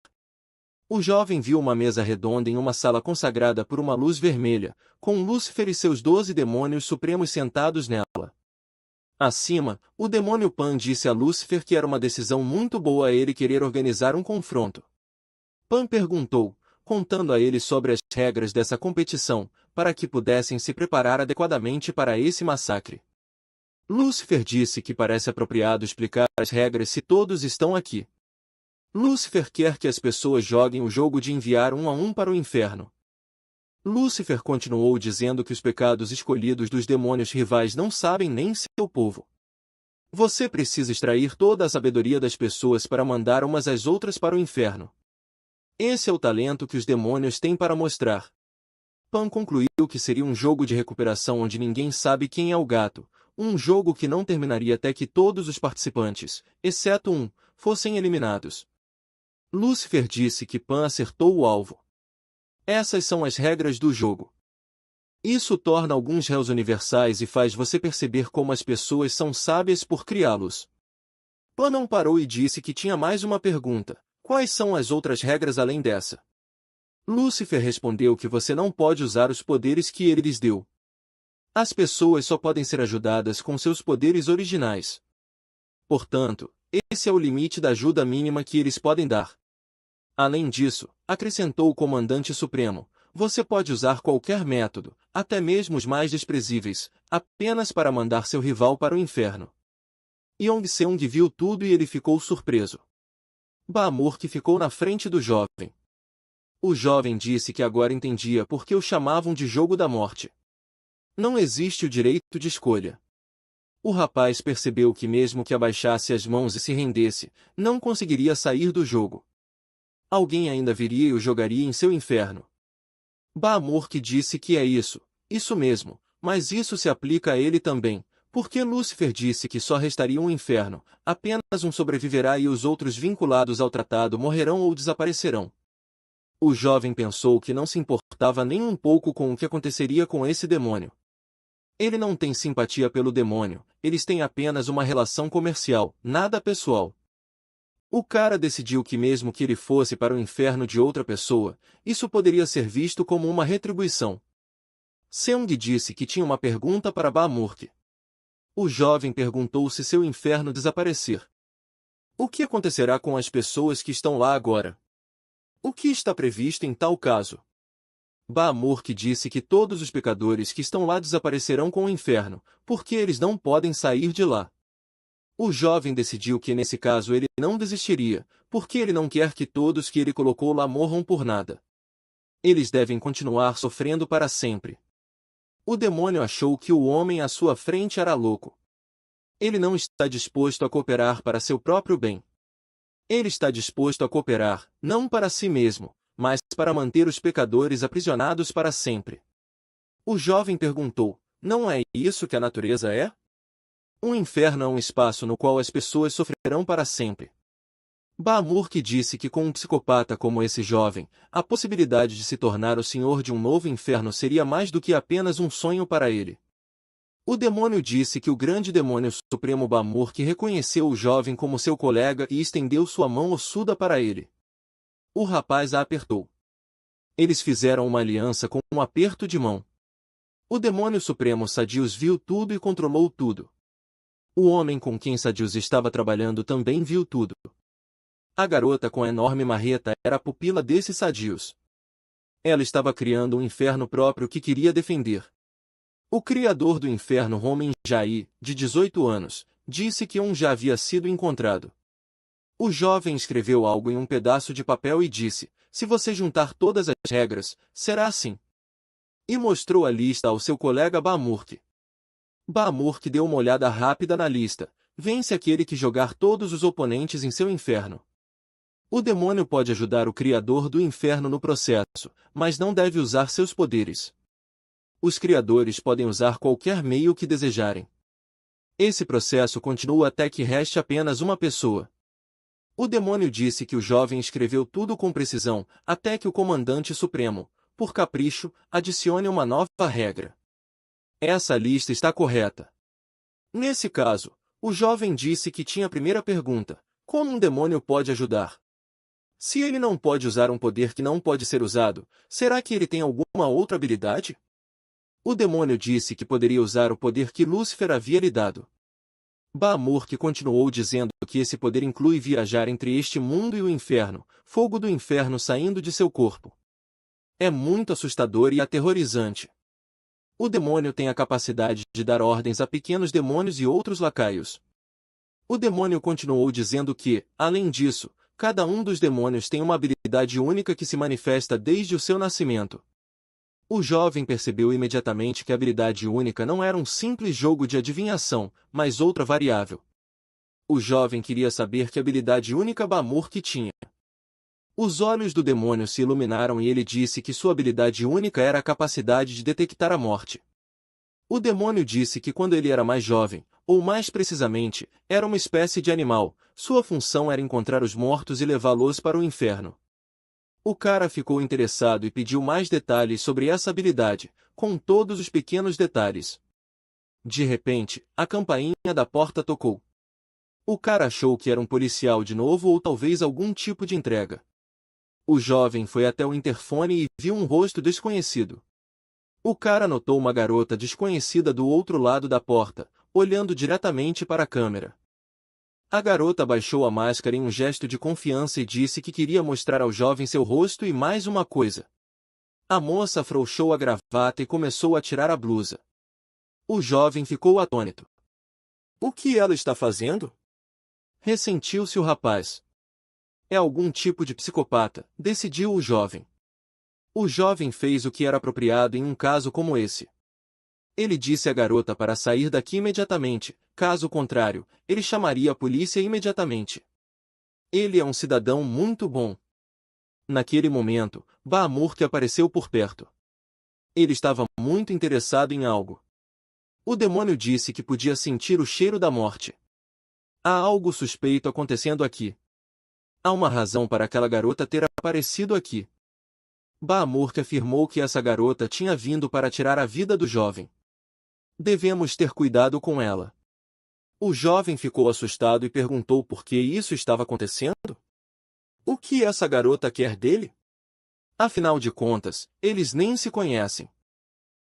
O jovem viu uma mesa redonda em uma sala consagrada por uma luz vermelha, com Lúcifer e seus 12 demônios supremos sentados nela. Acima, o demônio Pan disse a Lúcifer que era uma decisão muito boa ele querer organizar um confronto. Pan perguntou, contando a ele sobre as regras dessa competição, para que pudessem se preparar adequadamente para esse massacre. Lúcifer disse que parece apropriado explicar as regras se todos estão aqui. Lúcifer quer que as pessoas joguem o jogo de enviar um a um para o inferno. Lúcifer continuou dizendo que os pecados escolhidos dos demônios rivais não sabem nem seu povo. Você precisa extrair toda a sabedoria das pessoas para mandar umas às outras para o inferno. Esse é o talento que os demônios têm para mostrar. Pan concluiu que seria um jogo de recuperação onde ninguém sabe quem é o gato, um jogo que não terminaria até que todos os participantes, exceto um, fossem eliminados. Lúcifer disse que Pan acertou o alvo. Essas são as regras do jogo. Isso torna alguns réus universais e faz você perceber como as pessoas são sábias por criá-los. Pan não parou e disse que tinha mais uma pergunta: quais são as outras regras além dessa? Lúcifer respondeu que você não pode usar os poderes que ele lhes deu. As pessoas só podem ser ajudadas com seus poderes originais. Portanto, esse é o limite da ajuda mínima que eles podem dar. Além disso, acrescentou o Comandante Supremo, você pode usar qualquer método, até mesmo os mais desprezíveis, apenas para mandar seu rival para o inferno. Yong-seung viu tudo e ele ficou surpreso. Bahamut ficou na frente do jovem. O jovem disse que agora entendia por que o chamavam de jogo da morte. Não existe o direito de escolha. O rapaz percebeu que mesmo que abaixasse as mãos e se rendesse, não conseguiria sair do jogo. Alguém ainda viria e o jogaria em seu inferno. Bahamut disse que é isso mesmo, mas isso se aplica a ele também, porque Lúcifer disse que só restaria um inferno, apenas um sobreviverá e os outros vinculados ao tratado morrerão ou desaparecerão. O jovem pensou que não se importava nem um pouco com o que aconteceria com esse demônio. Ele não tem simpatia pelo demônio, eles têm apenas uma relação comercial, nada pessoal. O cara decidiu que mesmo que ele fosse para o inferno de outra pessoa, isso poderia ser visto como uma retribuição. Seung disse que tinha uma pergunta para Bahamut. O jovem perguntou se seu inferno desaparecer. O que acontecerá com as pessoas que estão lá agora? O que está previsto em tal caso? Bahamut disse que todos os pecadores que estão lá desaparecerão com o inferno, porque eles não podem sair de lá. O jovem decidiu que nesse caso ele não desistiria, porque ele não quer que todos que ele colocou lá morram por nada. Eles devem continuar sofrendo para sempre. O demônio achou que o homem à sua frente era louco. Ele não está disposto a cooperar para seu próprio bem. Ele está disposto a cooperar, não para si mesmo, mas para manter os pecadores aprisionados para sempre. O jovem perguntou, não é isso que a natureza é? Um inferno é um espaço no qual as pessoas sofrerão para sempre. Baamurk disse que com um psicopata como esse jovem, a possibilidade de se tornar o senhor de um novo inferno seria mais do que apenas um sonho para ele. O demônio disse que o grande demônio supremo Baamurk reconheceu o jovem como seu colega e estendeu sua mão ossuda para ele. O rapaz a apertou. Eles fizeram uma aliança com um aperto de mão. O demônio supremo Sadius viu tudo e controlou tudo. O homem com quem Sadius estava trabalhando também viu tudo. A garota com a enorme marreta era a pupila desse Sadius. Ela estava criando um inferno próprio que queria defender. O criador do inferno, Romen Jai, de 18 anos, disse que um já havia sido encontrado. O jovem escreveu algo em um pedaço de papel e disse: se você juntar todas as regras, será assim. E mostrou a lista ao seu colega Baamurk. Baamurk deu uma olhada rápida na lista. Vence aquele que jogar todos os oponentes em seu inferno. O demônio pode ajudar o criador do inferno no processo, mas não deve usar seus poderes. Os criadores podem usar qualquer meio que desejarem. Esse processo continua até que reste apenas uma pessoa. O demônio disse que o jovem escreveu tudo com precisão, até que o comandante supremo, por capricho, adicione uma nova regra. Essa lista está correta. Nesse caso, o jovem disse que tinha a primeira pergunta: como um demônio pode ajudar? Se ele não pode usar um poder que não pode ser usado, será que ele tem alguma outra habilidade? O demônio disse que poderia usar o poder que Lúcifer havia lhe dado. Baamurk continuou dizendo que esse poder inclui viajar entre este mundo e o inferno, fogo do inferno saindo de seu corpo. É muito assustador e aterrorizante. O demônio tem a capacidade de dar ordens a pequenos demônios e outros lacaios. O demônio continuou dizendo que, além disso, cada um dos demônios tem uma habilidade única que se manifesta desde o seu nascimento. O jovem percebeu imediatamente que a habilidade única não era um simples jogo de adivinhação, mas outra variável. O jovem queria saber que habilidade única Baamurk tinha. Os olhos do demônio se iluminaram e ele disse que sua habilidade única era a capacidade de detectar a morte. O demônio disse que quando ele era mais jovem, ou mais precisamente, era uma espécie de animal, sua função era encontrar os mortos e levá-los para o inferno. O cara ficou interessado e pediu mais detalhes sobre essa habilidade, com todos os pequenos detalhes. De repente, a campainha da porta tocou. O cara achou que era um policial de novo ou talvez algum tipo de entrega. O jovem foi até o interfone e viu um rosto desconhecido. O cara notou uma garota desconhecida do outro lado da porta, olhando diretamente para a câmera. A garota baixou a máscara em um gesto de confiança e disse que queria mostrar ao jovem seu rosto e mais uma coisa. A moça afrouxou a gravata e começou a tirar a blusa. O jovem ficou atônito. O que ela está fazendo? Ressentiu-se o rapaz. É algum tipo de psicopata, decidiu o jovem. O jovem fez o que era apropriado em um caso como esse. Ele disse à garota para sair daqui imediatamente, caso contrário, ele chamaria a polícia imediatamente. Ele é um cidadão muito bom. Naquele momento, Baamurk apareceu por perto. Ele estava muito interessado em algo. O demônio disse que podia sentir o cheiro da morte. Há algo suspeito acontecendo aqui. Há uma razão para aquela garota ter aparecido aqui. Baamurk afirmou que essa garota tinha vindo para tirar a vida do jovem. Devemos ter cuidado com ela. O jovem ficou assustado e perguntou por que isso estava acontecendo. O que essa garota quer dele? Afinal de contas, eles nem se conhecem.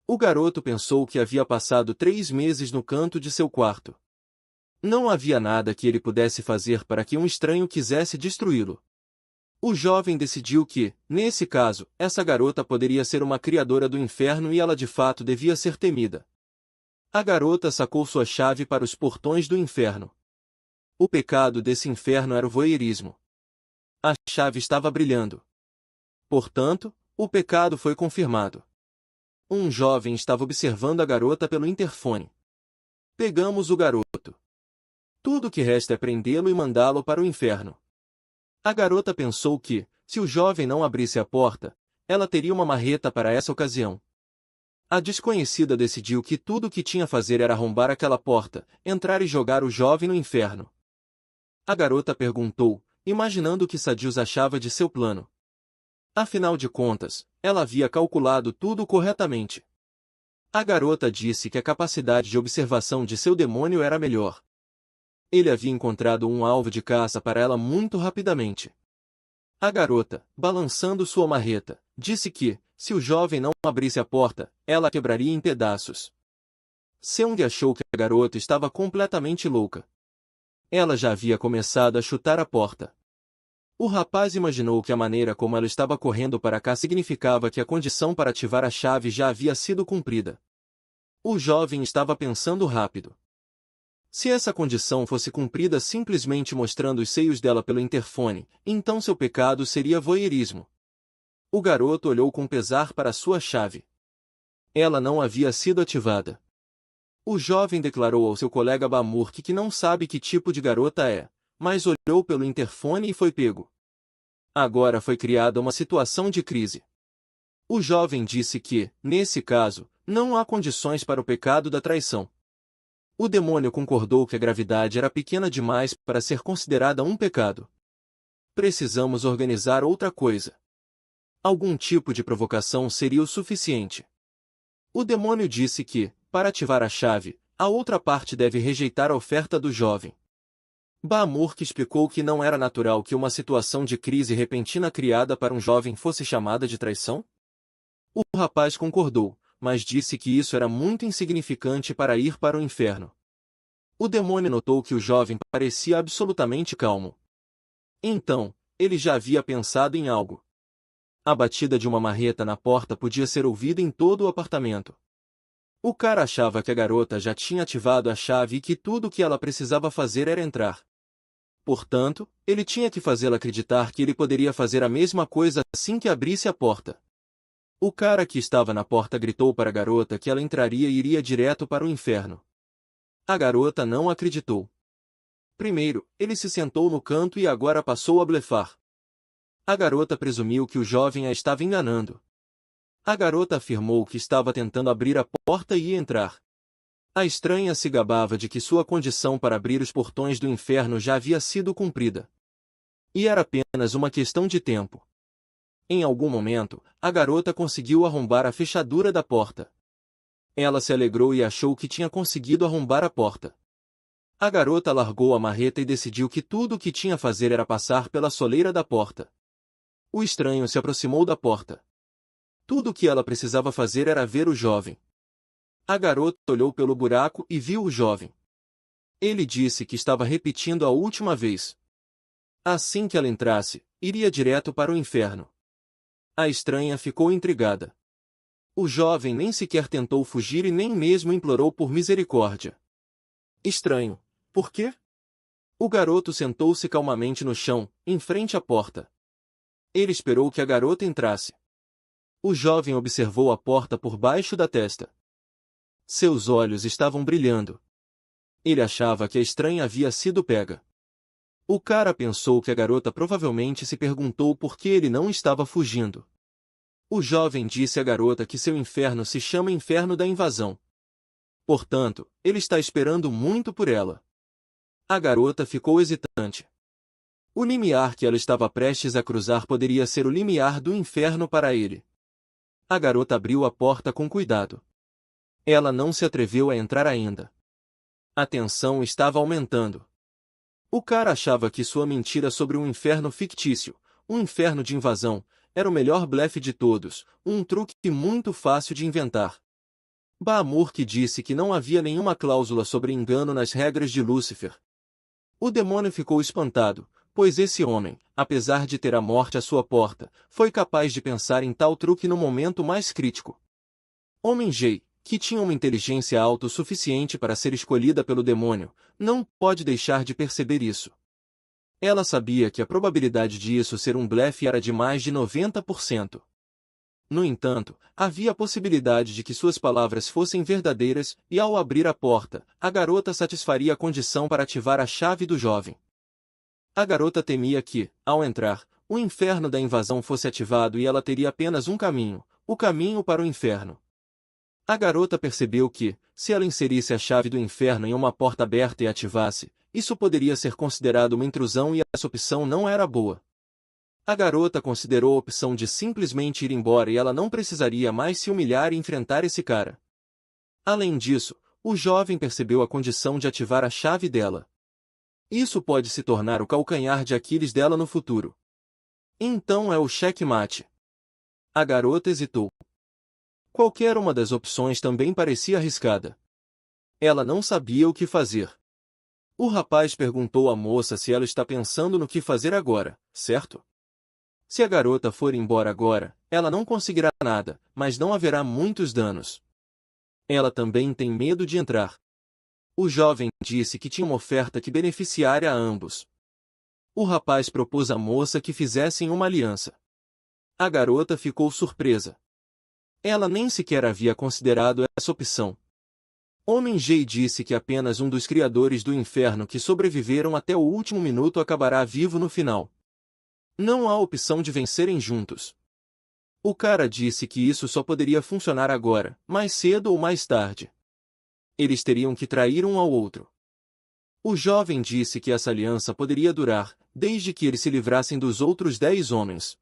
O garoto pensou que havia passado 3 meses no canto de seu quarto. Não havia nada que ele pudesse fazer para que um estranho quisesse destruí-lo. O jovem decidiu que, nesse caso, essa garota poderia ser uma criadora do inferno e ela de fato devia ser temida. A garota sacou sua chave para os portões do inferno. O pecado desse inferno era o voyeurismo. A chave estava brilhando. Portanto, o pecado foi confirmado. Um jovem estava observando a garota pelo interfone. Pegamos o garoto. Tudo o que resta é prendê-lo e mandá-lo para o inferno. A garota pensou que, se o jovem não abrisse a porta, ela teria uma marreta para essa ocasião. A desconhecida decidiu que tudo o que tinha a fazer era arrombar aquela porta, entrar e jogar o jovem no inferno. A garota perguntou, imaginando o que Sadius achava de seu plano. Afinal de contas, ela havia calculado tudo corretamente. A garota disse que a capacidade de observação de seu demônio era melhor. Ele havia encontrado um alvo de caça para ela muito rapidamente. A garota, balançando sua marreta, disse que, se o jovem não abrisse a porta, ela a quebraria em pedaços. Seung achou que a garota estava completamente louca. Ela já havia começado a chutar a porta. O rapaz imaginou que a maneira como ela estava correndo para cá significava que a condição para ativar a chave já havia sido cumprida. O jovem estava pensando rápido. Se essa condição fosse cumprida simplesmente mostrando os seios dela pelo interfone, então seu pecado seria voyeurismo. O garoto olhou com pesar para sua chave. Ela não havia sido ativada. O jovem declarou ao seu colega Bamurk que não sabe que tipo de garota é, mas olhou pelo interfone e foi pego. Agora foi criada uma situação de crise. O jovem disse que, nesse caso, não há condições para o pecado da traição. O demônio concordou que a gravidade era pequena demais para ser considerada um pecado. Precisamos organizar outra coisa. Algum tipo de provocação seria o suficiente. O demônio disse que, para ativar a chave, a outra parte deve rejeitar a oferta do jovem. Bamurk explicou que não era natural que uma situação de crise repentina criada para um jovem fosse chamada de traição. O rapaz concordou, mas disse que isso era muito insignificante para ir para o inferno. O demônio notou que o jovem parecia absolutamente calmo. Então, ele já havia pensado em algo. A batida de uma marreta na porta podia ser ouvida em todo o apartamento. O cara achava que a garota já tinha ativado a chave e que tudo o que ela precisava fazer era entrar. Portanto, ele tinha que fazê-la acreditar que ele poderia fazer a mesma coisa assim que abrisse a porta. O cara que estava na porta gritou para a garota que ela entraria e iria direto para o inferno. A garota não acreditou. Primeiro, ele se sentou no canto e agora passou a blefar. A garota presumiu que o jovem a estava enganando. A garota afirmou que estava tentando abrir a porta e ia entrar. A estranha se gabava de que sua condição para abrir os portões do inferno já havia sido cumprida. E era apenas uma questão de tempo. Em algum momento, a garota conseguiu arrombar a fechadura da porta. Ela se alegrou e achou que tinha conseguido arrombar a porta. A garota largou a marreta e decidiu que tudo o que tinha a fazer era passar pela soleira da porta. O estranho se aproximou da porta. Tudo o que ela precisava fazer era ver o jovem. A garota olhou pelo buraco e viu o jovem. Ele disse que estava repetindo a última vez. Assim que ela entrasse, iria direto para o inferno. A estranha ficou intrigada. O jovem nem sequer tentou fugir e nem mesmo implorou por misericórdia. Estranho, por quê? O garoto sentou-se calmamente no chão, em frente à porta. Ele esperou que a garota entrasse. O jovem observou a porta por baixo da testa. Seus olhos estavam brilhando. Ele achava que a estranha havia sido pega. O cara pensou que a garota provavelmente se perguntou por que ele não estava fugindo. O jovem disse à garota que seu inferno se chama Inferno da Invasão. Portanto, ele está esperando muito por ela. A garota ficou hesitante. O limiar que ela estava prestes a cruzar poderia ser o limiar do inferno para ele. A garota abriu a porta com cuidado. Ela não se atreveu a entrar ainda. A tensão estava aumentando. O cara achava que sua mentira sobre um inferno fictício, um inferno de invasão, era o melhor blefe de todos, um truque muito fácil de inventar. Bamurk disse que não havia nenhuma cláusula sobre engano nas regras de Lúcifer. O demônio ficou espantado, pois esse homem, apesar de ter a morte à sua porta, foi capaz de pensar em tal truque no momento mais crítico. Homem J, que tinha uma inteligência autossuficiente para ser escolhida pelo demônio, não pode deixar de perceber isso. Ela sabia que a probabilidade de isso ser um blefe era de mais de 90%. No entanto, havia a possibilidade de que suas palavras fossem verdadeiras, e ao abrir a porta, a garota satisfaria a condição para ativar a chave do jovem. A garota temia que, ao entrar, o inferno da invasão fosse ativado e ela teria apenas um caminho, o caminho para o inferno. A garota percebeu que, se ela inserisse a chave do inferno em uma porta aberta e ativasse, isso poderia ser considerado uma intrusão e essa opção não era boa. A garota considerou a opção de simplesmente ir embora e ela não precisaria mais se humilhar e enfrentar esse cara. Além disso, o jovem percebeu a condição de ativar a chave dela. Isso pode se tornar o calcanhar de Aquiles dela no futuro. Então é o checkmate. A garota hesitou. Qualquer uma das opções também parecia arriscada. Ela não sabia o que fazer. O rapaz perguntou à moça se ela está pensando no que fazer agora, certo? Se a garota for embora agora, ela não conseguirá nada, mas não haverá muitos danos. Ela também tem medo de entrar. O jovem disse que tinha uma oferta que beneficiaria a ambos. O rapaz propôs à moça que fizessem uma aliança. A garota ficou surpresa. Ela nem sequer havia considerado essa opção. Homem G disse que apenas um dos criadores do inferno que sobreviveram até o último minuto acabará vivo no final. Não há opção de vencerem juntos. O cara disse que isso só poderia funcionar agora, mais cedo ou mais tarde. Eles teriam que trair um ao outro. O jovem disse que essa aliança poderia durar, desde que eles se livrassem dos outros 10 homens.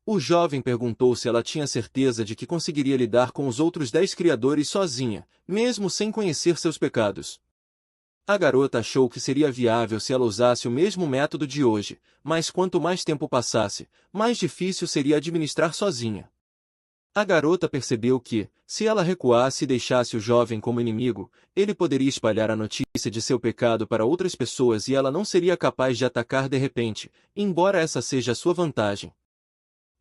O jovem perguntou se ela tinha certeza de que conseguiria lidar com os outros 10 criadores sozinha, mesmo sem conhecer seus pecados. A garota achou que seria viável se ela usasse o mesmo método de hoje, mas quanto mais tempo passasse, mais difícil seria administrar sozinha. A garota percebeu que, se ela recuasse e deixasse o jovem como inimigo, ele poderia espalhar a notícia de seu pecado para outras pessoas e ela não seria capaz de atacar de repente, embora essa seja a sua vantagem.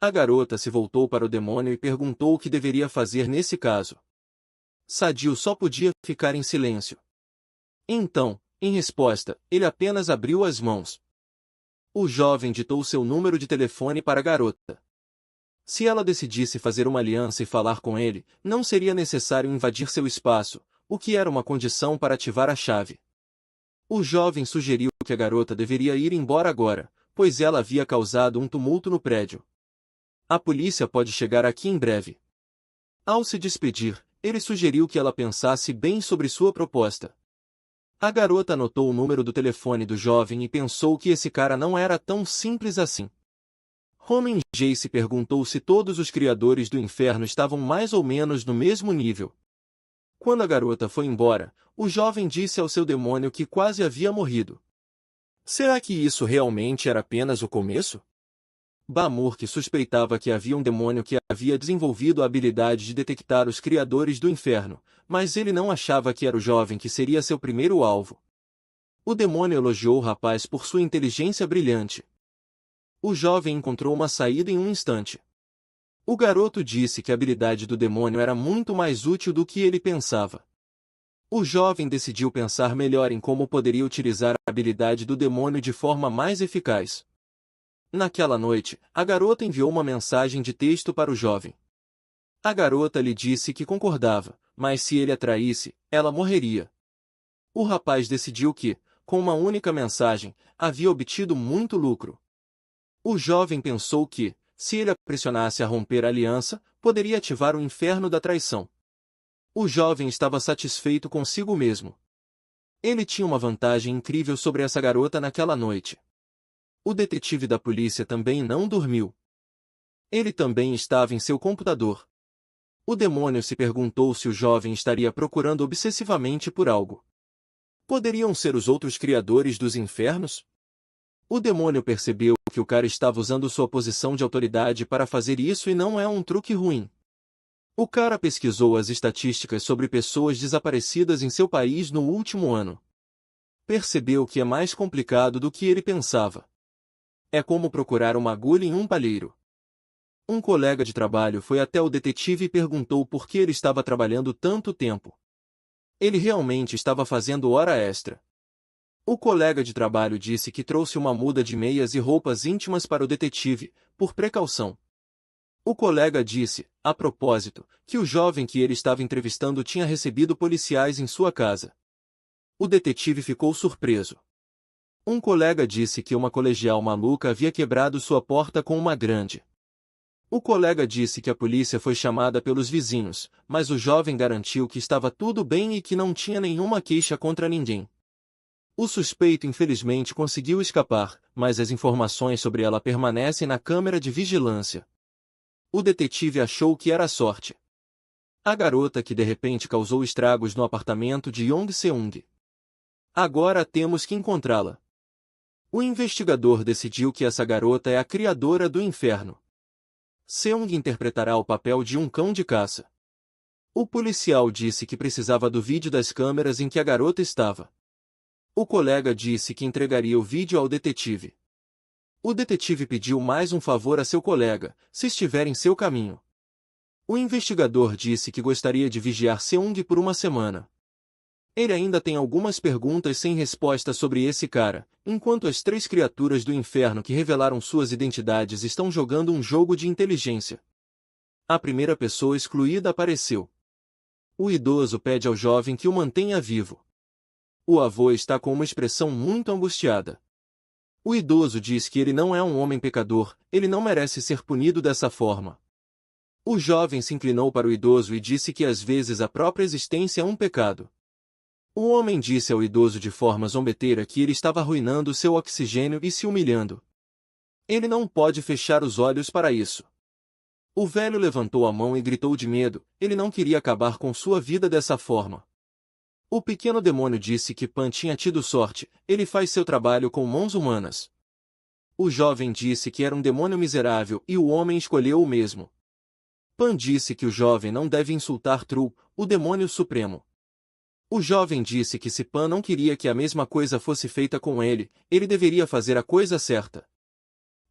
A garota se voltou para o demônio e perguntou o que deveria fazer nesse caso. Sadio só podia ficar em silêncio. Então, em resposta, ele apenas abriu as mãos. O jovem ditou seu número de telefone para a garota. Se ela decidisse fazer uma aliança e falar com ele, não seria necessário invadir seu espaço, o que era uma condição para ativar a chave. O jovem sugeriu que a garota deveria ir embora agora, pois ela havia causado um tumulto no prédio. A polícia pode chegar aqui em breve. Ao se despedir, ele sugeriu que ela pensasse bem sobre sua proposta. A garota anotou o número do telefone do jovem e pensou que esse cara não era tão simples assim. Homem Jace perguntou se todos os criadores do inferno estavam mais ou menos no mesmo nível. Quando a garota foi embora, o jovem disse ao seu demônio que quase havia morrido. Será que isso realmente era apenas o começo? Bamurk suspeitava que havia um demônio que havia desenvolvido a habilidade de detectar os criadores do inferno, mas ele não achava que era o jovem que seria seu primeiro alvo. O demônio elogiou o rapaz por sua inteligência brilhante. O jovem encontrou uma saída em um instante. O garoto disse que a habilidade do demônio era muito mais útil do que ele pensava. O jovem decidiu pensar melhor em como poderia utilizar a habilidade do demônio de forma mais eficaz. Naquela noite, a garota enviou uma mensagem de texto para o jovem. A garota lhe disse que concordava, mas se ele a traísse, ela morreria. O rapaz decidiu que, com uma única mensagem, havia obtido muito lucro. O jovem pensou que, se ele a pressionasse a romper a aliança, poderia ativar o inferno da traição. O jovem estava satisfeito consigo mesmo. Ele tinha uma vantagem incrível sobre essa garota naquela noite. O detetive da polícia também não dormiu. Ele também estava em seu computador. O demônio se perguntou se o jovem estaria procurando obsessivamente por algo. Poderiam ser os outros criadores dos infernos? O demônio percebeu que o cara estava usando sua posição de autoridade para fazer isso e não é um truque ruim. O cara pesquisou as estatísticas sobre pessoas desaparecidas em seu país no último ano. Percebeu que é mais complicado do que ele pensava. É como procurar uma agulha em um palheiro. Um colega de trabalho foi até o detetive e perguntou por que ele estava trabalhando tanto tempo. Ele realmente estava fazendo hora extra. O colega de trabalho disse que trouxe uma muda de meias e roupas íntimas para o detetive, por precaução. O colega disse, a propósito, que o jovem que ele estava entrevistando tinha recebido policiais em sua casa. O detetive ficou surpreso. Um colega disse que uma colegial maluca havia quebrado sua porta com uma grande O colega disse que a polícia foi chamada pelos vizinhos, mas o jovem garantiu que estava tudo bem e que não tinha nenhuma queixa contra ninguém. O suspeito infelizmente conseguiu escapar, mas as informações sobre ela permanecem na câmera de vigilância. O detetive achou que era sorte. A garota que de repente causou estragos no apartamento de Yong Seung. Agora temos que encontrá-la. O investigador decidiu que essa garota é a criadora do inferno. Seung interpretará o papel de um cão de caça. O policial disse que precisava do vídeo das câmeras em que a garota estava. O colega disse que entregaria o vídeo ao detetive. O detetive pediu mais um favor a seu colega, se estiver em seu caminho. O investigador disse que gostaria de vigiar Seung por uma semana. Ele ainda tem algumas perguntas sem resposta sobre esse cara, enquanto as 3 criaturas do inferno que revelaram suas identidades estão jogando um jogo de inteligência. A primeira pessoa excluída apareceu. O idoso pede ao jovem que o mantenha vivo. O avô está com uma expressão muito angustiada. O idoso diz que ele não é um homem pecador, ele não merece ser punido dessa forma. O jovem se inclinou para o idoso e disse que às vezes a própria existência é um pecado. O homem disse ao idoso de forma zombeteira que ele estava arruinando seu oxigênio e se humilhando. Ele não pode fechar os olhos para isso. O velho levantou a mão e gritou de medo, ele não queria acabar com sua vida dessa forma. O pequeno demônio disse que Pan tinha tido sorte, ele faz seu trabalho com mãos humanas. O jovem disse que era um demônio miserável e o homem escolheu o mesmo. Pan disse que o jovem não deve insultar Tru, o demônio supremo. O jovem disse que se Pan não queria que a mesma coisa fosse feita com ele, ele deveria fazer a coisa certa.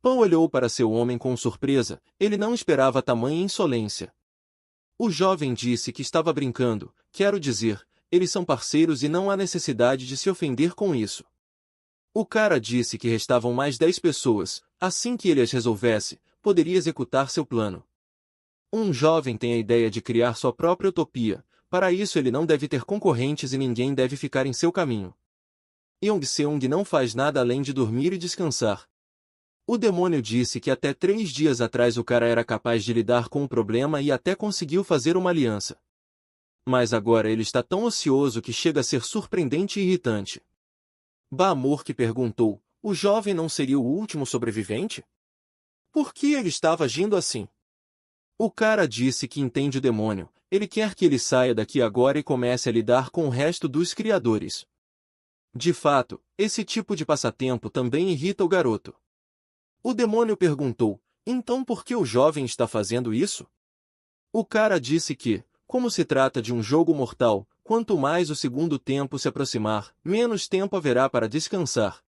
Pan olhou para seu homem com surpresa, ele não esperava tamanha insolência. O jovem disse que estava brincando, quero dizer, eles são parceiros e não há necessidade de se ofender com isso. O cara disse que restavam mais 10 pessoas, assim que ele as resolvesse, poderia executar seu plano. Um jovem tem a ideia de criar sua própria utopia, para isso ele não deve ter concorrentes e ninguém deve ficar em seu caminho. Yong Seung não faz nada além de dormir e descansar. O demônio disse que até 3 dias atrás o cara era capaz de lidar com o problema e até conseguiu fazer uma aliança. Mas agora ele está tão ocioso que chega a ser surpreendente e irritante. Ba-Mork perguntou, o jovem não seria o último sobrevivente? Por que ele estava agindo assim? O cara disse que entende o demônio, ele quer que ele saia daqui agora e comece a lidar com o resto dos criadores. De fato, esse tipo de passatempo também irrita o garoto. O demônio perguntou, então por que o jovem está fazendo isso? O cara disse que, como se trata de um jogo mortal, quanto mais o segundo tempo se aproximar, menos tempo haverá para descansar.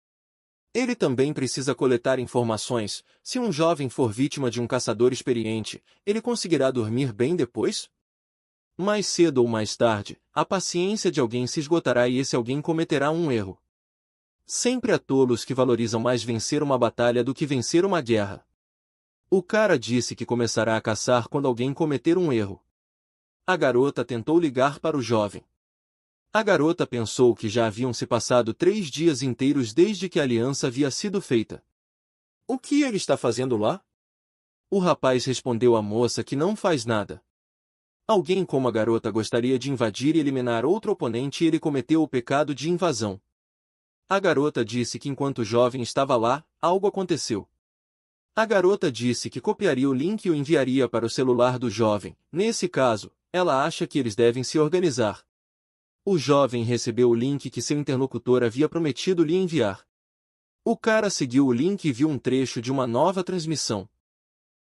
Ele também precisa coletar informações, se um jovem for vítima de um caçador experiente, ele conseguirá dormir bem depois? Mais cedo ou mais tarde, a paciência de alguém se esgotará e esse alguém cometerá um erro. Sempre há tolos que valorizam mais vencer uma batalha do que vencer uma guerra. O cara disse que começará a caçar quando alguém cometer um erro. A garota tentou ligar para o jovem. A garota pensou que já haviam se passado 3 dias inteiros desde que a aliança havia sido feita. O que ele está fazendo lá? O rapaz respondeu à moça que não faz nada. Alguém como a garota gostaria de invadir e eliminar outro oponente e ele cometeu o pecado de invasão. A garota disse que enquanto o jovem estava lá, algo aconteceu. A garota disse que copiaria o link e o enviaria para o celular do jovem. Nesse caso, ela acha que eles devem se organizar. O jovem recebeu o link que seu interlocutor havia prometido lhe enviar. O cara seguiu o link e viu um trecho de uma nova transmissão.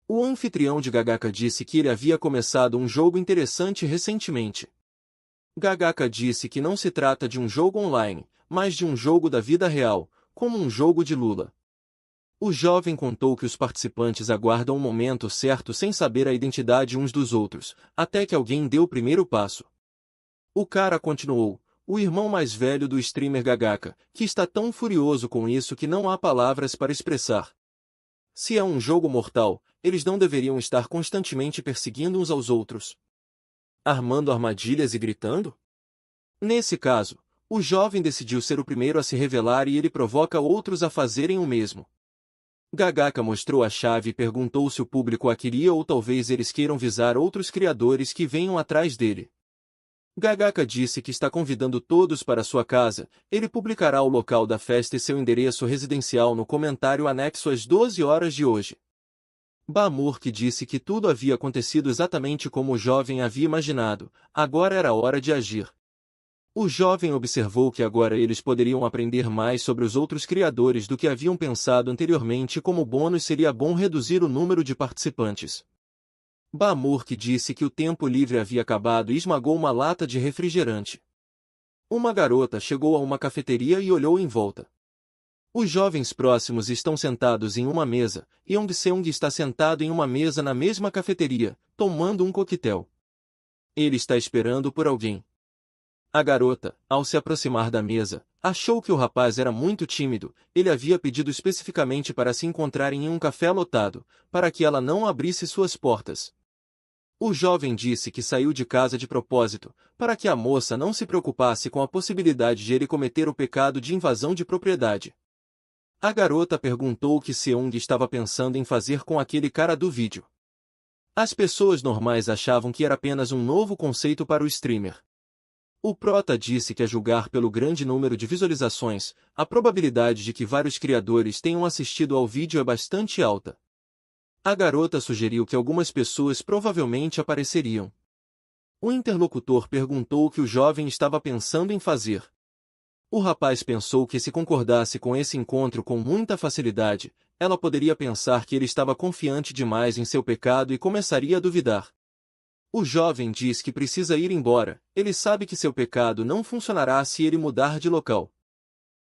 O anfitrião de Gagaka disse que ele havia começado um jogo interessante recentemente. Gagaka disse que não se trata de um jogo online, mas de um jogo da vida real, como um jogo de Lula. O jovem contou que os participantes aguardam o momento certo sem saber a identidade uns dos outros, até que alguém dê o primeiro passo. O cara continuou, o irmão mais velho do streamer Gagaka, que está tão furioso com isso que não há palavras para expressar. Se é um jogo mortal, eles não deveriam estar constantemente perseguindo uns aos outros, armando armadilhas e gritando? Nesse caso, o jovem decidiu ser o primeiro a se revelar e ele provoca outros a fazerem o mesmo. Gagaka mostrou a chave e perguntou se o público a queria ou talvez eles queiram visar outros criadores que venham atrás dele. Gagaka disse que está convidando todos para sua casa. Ele publicará o local da festa e seu endereço residencial no comentário anexo às 12 horas de hoje. Bamurk disse que tudo havia acontecido exatamente como o jovem havia imaginado, agora era hora de agir. O jovem observou que agora eles poderiam aprender mais sobre os outros criadores do que haviam pensado anteriormente e como bônus seria bom reduzir o número de participantes. Bamurk disse que o tempo livre havia acabado e esmagou uma lata de refrigerante. Uma garota chegou a uma cafeteria e olhou em volta. Os jovens próximos estão sentados em uma mesa, e Yong-seung está sentado em uma mesa na mesma cafeteria, tomando um coquetel. Ele está esperando por alguém. A garota, ao se aproximar da mesa, achou que o rapaz era muito tímido. Ele havia pedido especificamente para se encontrarem em um café lotado, para que ela não abrisse suas portas. O jovem disse que saiu de casa de propósito, para que a moça não se preocupasse com a possibilidade de ele cometer o pecado de invasão de propriedade. A garota perguntou o que Seung estava pensando em fazer com aquele cara do vídeo. As pessoas normais achavam que era apenas um novo conceito para o streamer. O prota disse que a julgar pelo grande número de visualizações, a probabilidade de que vários criadores tenham assistido ao vídeo é bastante alta. A garota sugeriu que algumas pessoas provavelmente apareceriam. O interlocutor perguntou o que o jovem estava pensando em fazer. O rapaz pensou que se concordasse com esse encontro com muita facilidade, ela poderia pensar que ele estava confiante demais em seu pecado e começaria a duvidar. O jovem diz que precisa ir embora, ele sabe que seu pecado não funcionará se ele mudar de local.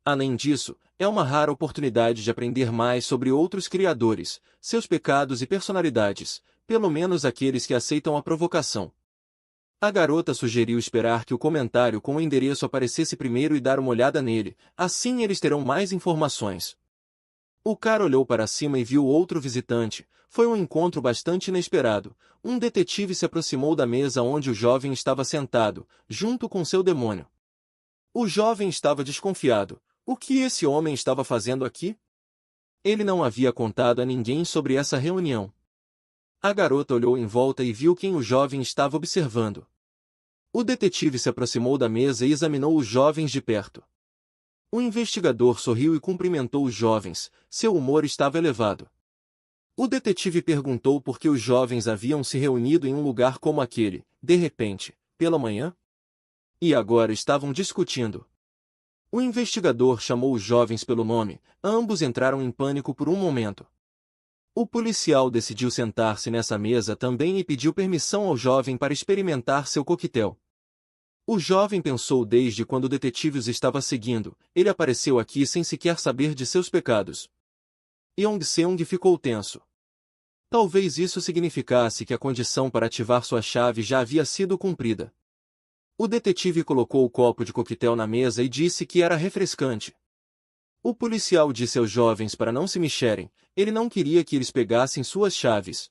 Além disso, é uma rara oportunidade de aprender mais sobre outros criadores, seus pecados e personalidades, pelo menos aqueles que aceitam a provocação. A garota sugeriu esperar que o comentário com o endereço aparecesse primeiro e dar uma olhada nele, assim eles terão mais informações. O cara olhou para cima e viu outro visitante. Foi um encontro bastante inesperado. Um detetive se aproximou da mesa onde o jovem estava sentado, junto com seu demônio. O jovem estava desconfiado. O que esse homem estava fazendo aqui? Ele não havia contado a ninguém sobre essa reunião. A garota olhou em volta e viu quem o jovem estava observando. O detetive se aproximou da mesa e examinou os jovens de perto. O investigador sorriu e cumprimentou os jovens, seu humor estava elevado. O detetive perguntou por que os jovens haviam se reunido em um lugar como aquele, de repente, pela manhã? E agora estavam discutindo. O investigador chamou os jovens pelo nome, ambos entraram em pânico por um momento. O policial decidiu sentar-se nessa mesa também e pediu permissão ao jovem para experimentar seu coquetel. O jovem pensou desde quando o detetive os estava seguindo, ele apareceu aqui sem sequer saber de seus pecados. Yong-seung ficou tenso. Talvez isso significasse que a condição para ativar sua chave já havia sido cumprida. O detetive colocou o copo de coquetel na mesa e disse que era refrescante. O policial disse aos jovens para não se mexerem, ele não queria que eles pegassem suas chaves.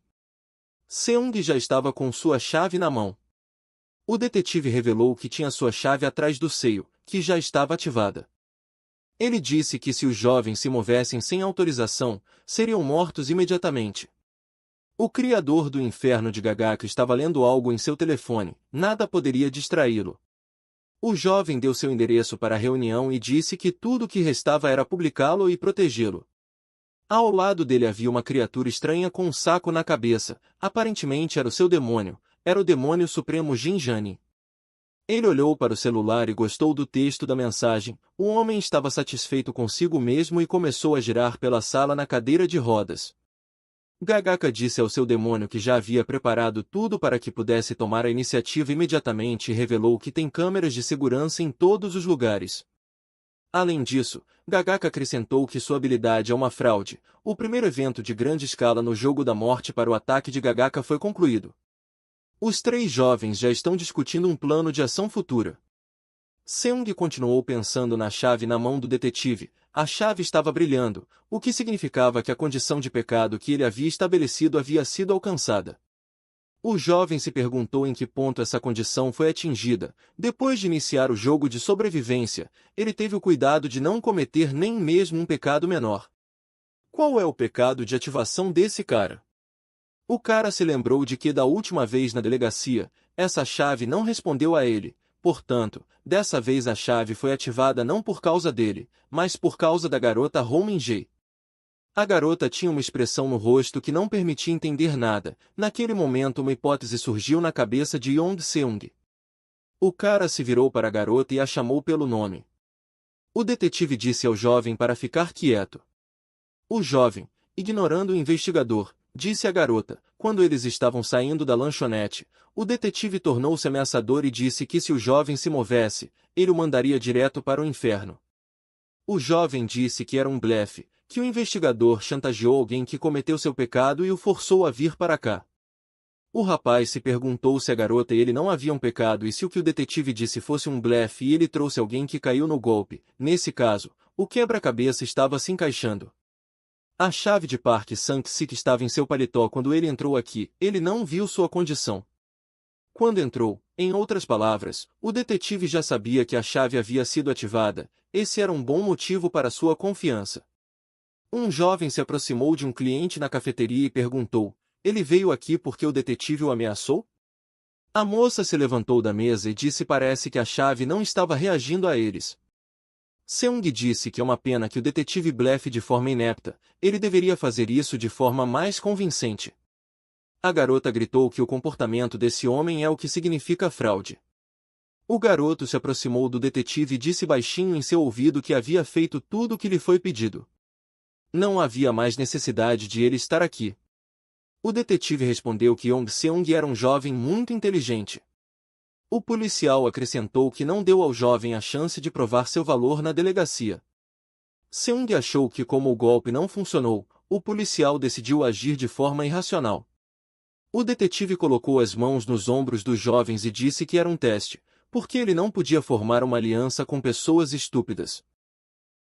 Seung já estava com sua chave na mão. O detetive revelou que tinha sua chave atrás do seio, que já estava ativada. Ele disse que se os jovens se movessem sem autorização, seriam mortos imediatamente. O criador do inferno de Gagaka estava lendo algo em seu telefone, nada poderia distraí-lo. O jovem deu seu endereço para a reunião e disse que tudo o que restava era publicá-lo e protegê-lo. Ao lado dele havia uma criatura estranha com um saco na cabeça, aparentemente era o seu demônio, era o demônio supremo Jinjani. Ele olhou para o celular e gostou do texto da mensagem. O homem estava satisfeito consigo mesmo e começou a girar pela sala na cadeira de rodas. Gagaka disse ao seu demônio que já havia preparado tudo para que pudesse tomar a iniciativa imediatamente e revelou que tem câmeras de segurança em todos os lugares. Além disso, Gagaka acrescentou que sua habilidade é uma fraude. O primeiro evento de grande escala no jogo da morte para o ataque de Gagaka foi concluído. Os três jovens já estão discutindo um plano de ação futura. Seung continuou pensando na chave na mão do detetive. A chave estava brilhando, o que significava que a condição de pecado que ele havia estabelecido havia sido alcançada. O jovem se perguntou em que ponto essa condição foi atingida. Depois de iniciar o jogo de sobrevivência, ele teve o cuidado de não cometer nem mesmo um pecado menor. Qual é o pecado de ativação desse cara? O cara se lembrou de que da última vez na delegacia, essa chave não respondeu a ele, portanto, dessa vez a chave foi ativada não por causa dele, mas por causa da garota Ho-min-jae. A garota tinha uma expressão no rosto que não permitia entender nada. Naquele momento uma hipótese surgiu na cabeça de Yong Seung. O cara se virou para a garota e a chamou pelo nome. O detetive disse ao jovem para ficar quieto. O jovem, ignorando o investigador, disse à garota. Quando eles estavam saindo da lanchonete, o detetive tornou-se ameaçador e disse que se o jovem se movesse, ele o mandaria direto para o inferno. O jovem disse que era um blefe, que o investigador chantageou alguém que cometeu seu pecado e o forçou a vir para cá. O rapaz se perguntou se a garota e ele não haviam pecado e se o que o detetive disse fosse um blefe e ele trouxe alguém que caiu no golpe. Nesse caso, o quebra-cabeça estava se encaixando. A chave de Park Sang-sik estava em seu paletó quando ele entrou aqui. Ele não viu sua condição. Quando entrou, em outras palavras, o detetive já sabia que a chave havia sido ativada. Esse era um bom motivo para sua confiança. Um jovem se aproximou de um cliente na cafeteria e perguntou: ele veio aqui porque o detetive o ameaçou? A moça se levantou da mesa e disse: parece que a chave não estava reagindo a eles. Seung disse que é uma pena que o detetive blefe de forma inepta. Ele deveria fazer isso de forma mais convincente. A garota gritou que o comportamento desse homem é o que significa fraude. O garoto se aproximou do detetive e disse baixinho em seu ouvido que havia feito tudo o que lhe foi pedido. Não havia mais necessidade de ele estar aqui. O detetive respondeu que Yong Seung era um jovem muito inteligente. O policial acrescentou que não deu ao jovem a chance de provar seu valor na delegacia. Seung achou que como o golpe não funcionou, o policial decidiu agir de forma irracional. O detetive colocou as mãos nos ombros dos jovens e disse que era um teste, porque ele não podia formar uma aliança com pessoas estúpidas.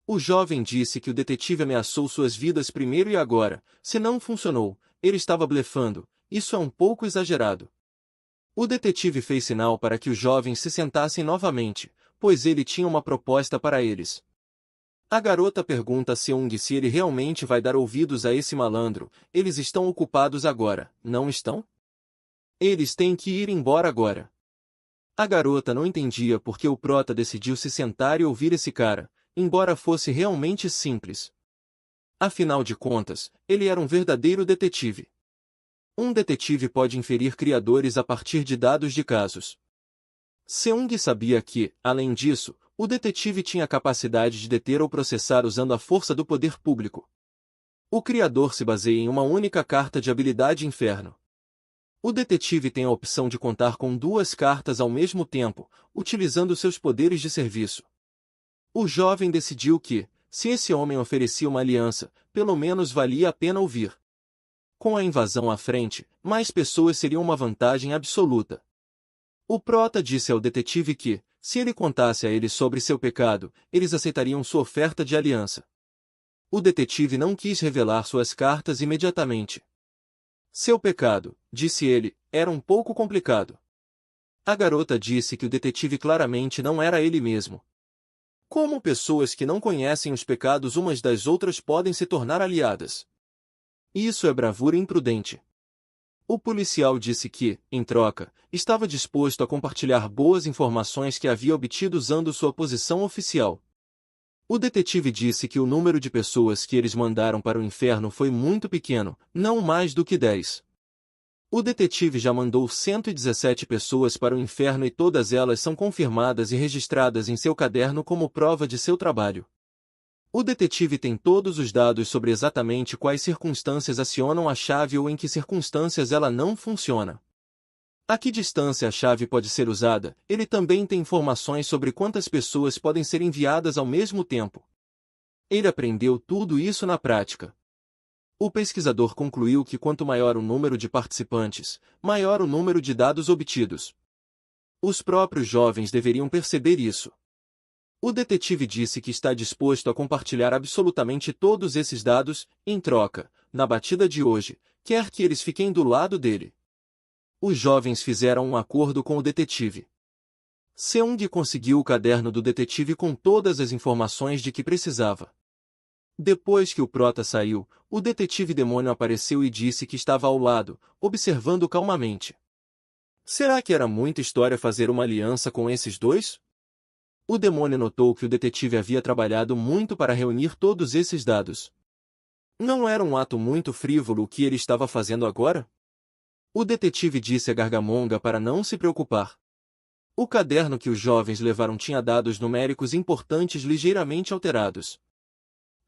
O jovem disse que o detetive ameaçou suas vidas primeiro e agora, se não funcionou, ele estava blefando. Isso é um pouco exagerado. O detetive fez sinal para que os jovens se sentassem novamente, pois ele tinha uma proposta para eles. A garota pergunta a Seung se ele realmente vai dar ouvidos a esse malandro. Eles estão ocupados agora, não estão? Eles têm que ir embora agora. A garota não entendia por que o prota decidiu se sentar e ouvir esse cara, embora fosse realmente simples. Afinal de contas, ele era um verdadeiro detetive. Um detetive pode inferir criadores a partir de dados de casos. Seung sabia que, além disso, o detetive tinha a capacidade de deter ou processar usando a força do poder público. O criador se baseia em uma única carta de habilidade inferno. O detetive tem a opção de contar com duas cartas ao mesmo tempo, utilizando seus poderes de serviço. O jovem decidiu que, se esse homem oferecia uma aliança, pelo menos valia a pena ouvir. Com a invasão à frente, mais pessoas seriam uma vantagem absoluta. O prota disse ao detetive que, se ele contasse a eles sobre seu pecado, eles aceitariam sua oferta de aliança. O detetive não quis revelar suas cartas imediatamente. Seu pecado, disse ele, era um pouco complicado. A garota disse que o detetive claramente não era ele mesmo. Como pessoas que não conhecem os pecados umas das outras podem se tornar aliadas? Isso é bravura imprudente. O policial disse que, em troca, estava disposto a compartilhar boas informações que havia obtido usando sua posição oficial. O detetive disse que o número de pessoas que eles mandaram para o inferno foi muito pequeno, não mais do que 10. O detetive já mandou 117 pessoas para o inferno e todas elas são confirmadas e registradas em seu caderno como prova de seu trabalho. O detetive tem todos os dados sobre exatamente quais circunstâncias acionam a chave ou em que circunstâncias ela não funciona. A que distância a chave pode ser usada. Ele também tem informações sobre quantas pessoas podem ser enviadas ao mesmo tempo. Ele aprendeu tudo isso na prática. O pesquisador concluiu que quanto maior o número de participantes, maior o número de dados obtidos. Os próprios jovens deveriam perceber isso. O detetive disse que está disposto a compartilhar absolutamente todos esses dados, em troca, na batida de hoje, quer que eles fiquem do lado dele. Os jovens fizeram um acordo com o detetive. Seung conseguiu o caderno do detetive com todas as informações de que precisava. Depois que o prota saiu, o detetive demônio apareceu e disse que estava ao lado, observando calmamente. Será que era muita história fazer uma aliança com esses dois? O demônio notou que o detetive havia trabalhado muito para reunir todos esses dados. Não era um ato muito frívolo o que ele estava fazendo agora? O detetive disse a Gargamonga para não se preocupar. O caderno que os jovens levaram tinha dados numéricos importantes ligeiramente alterados.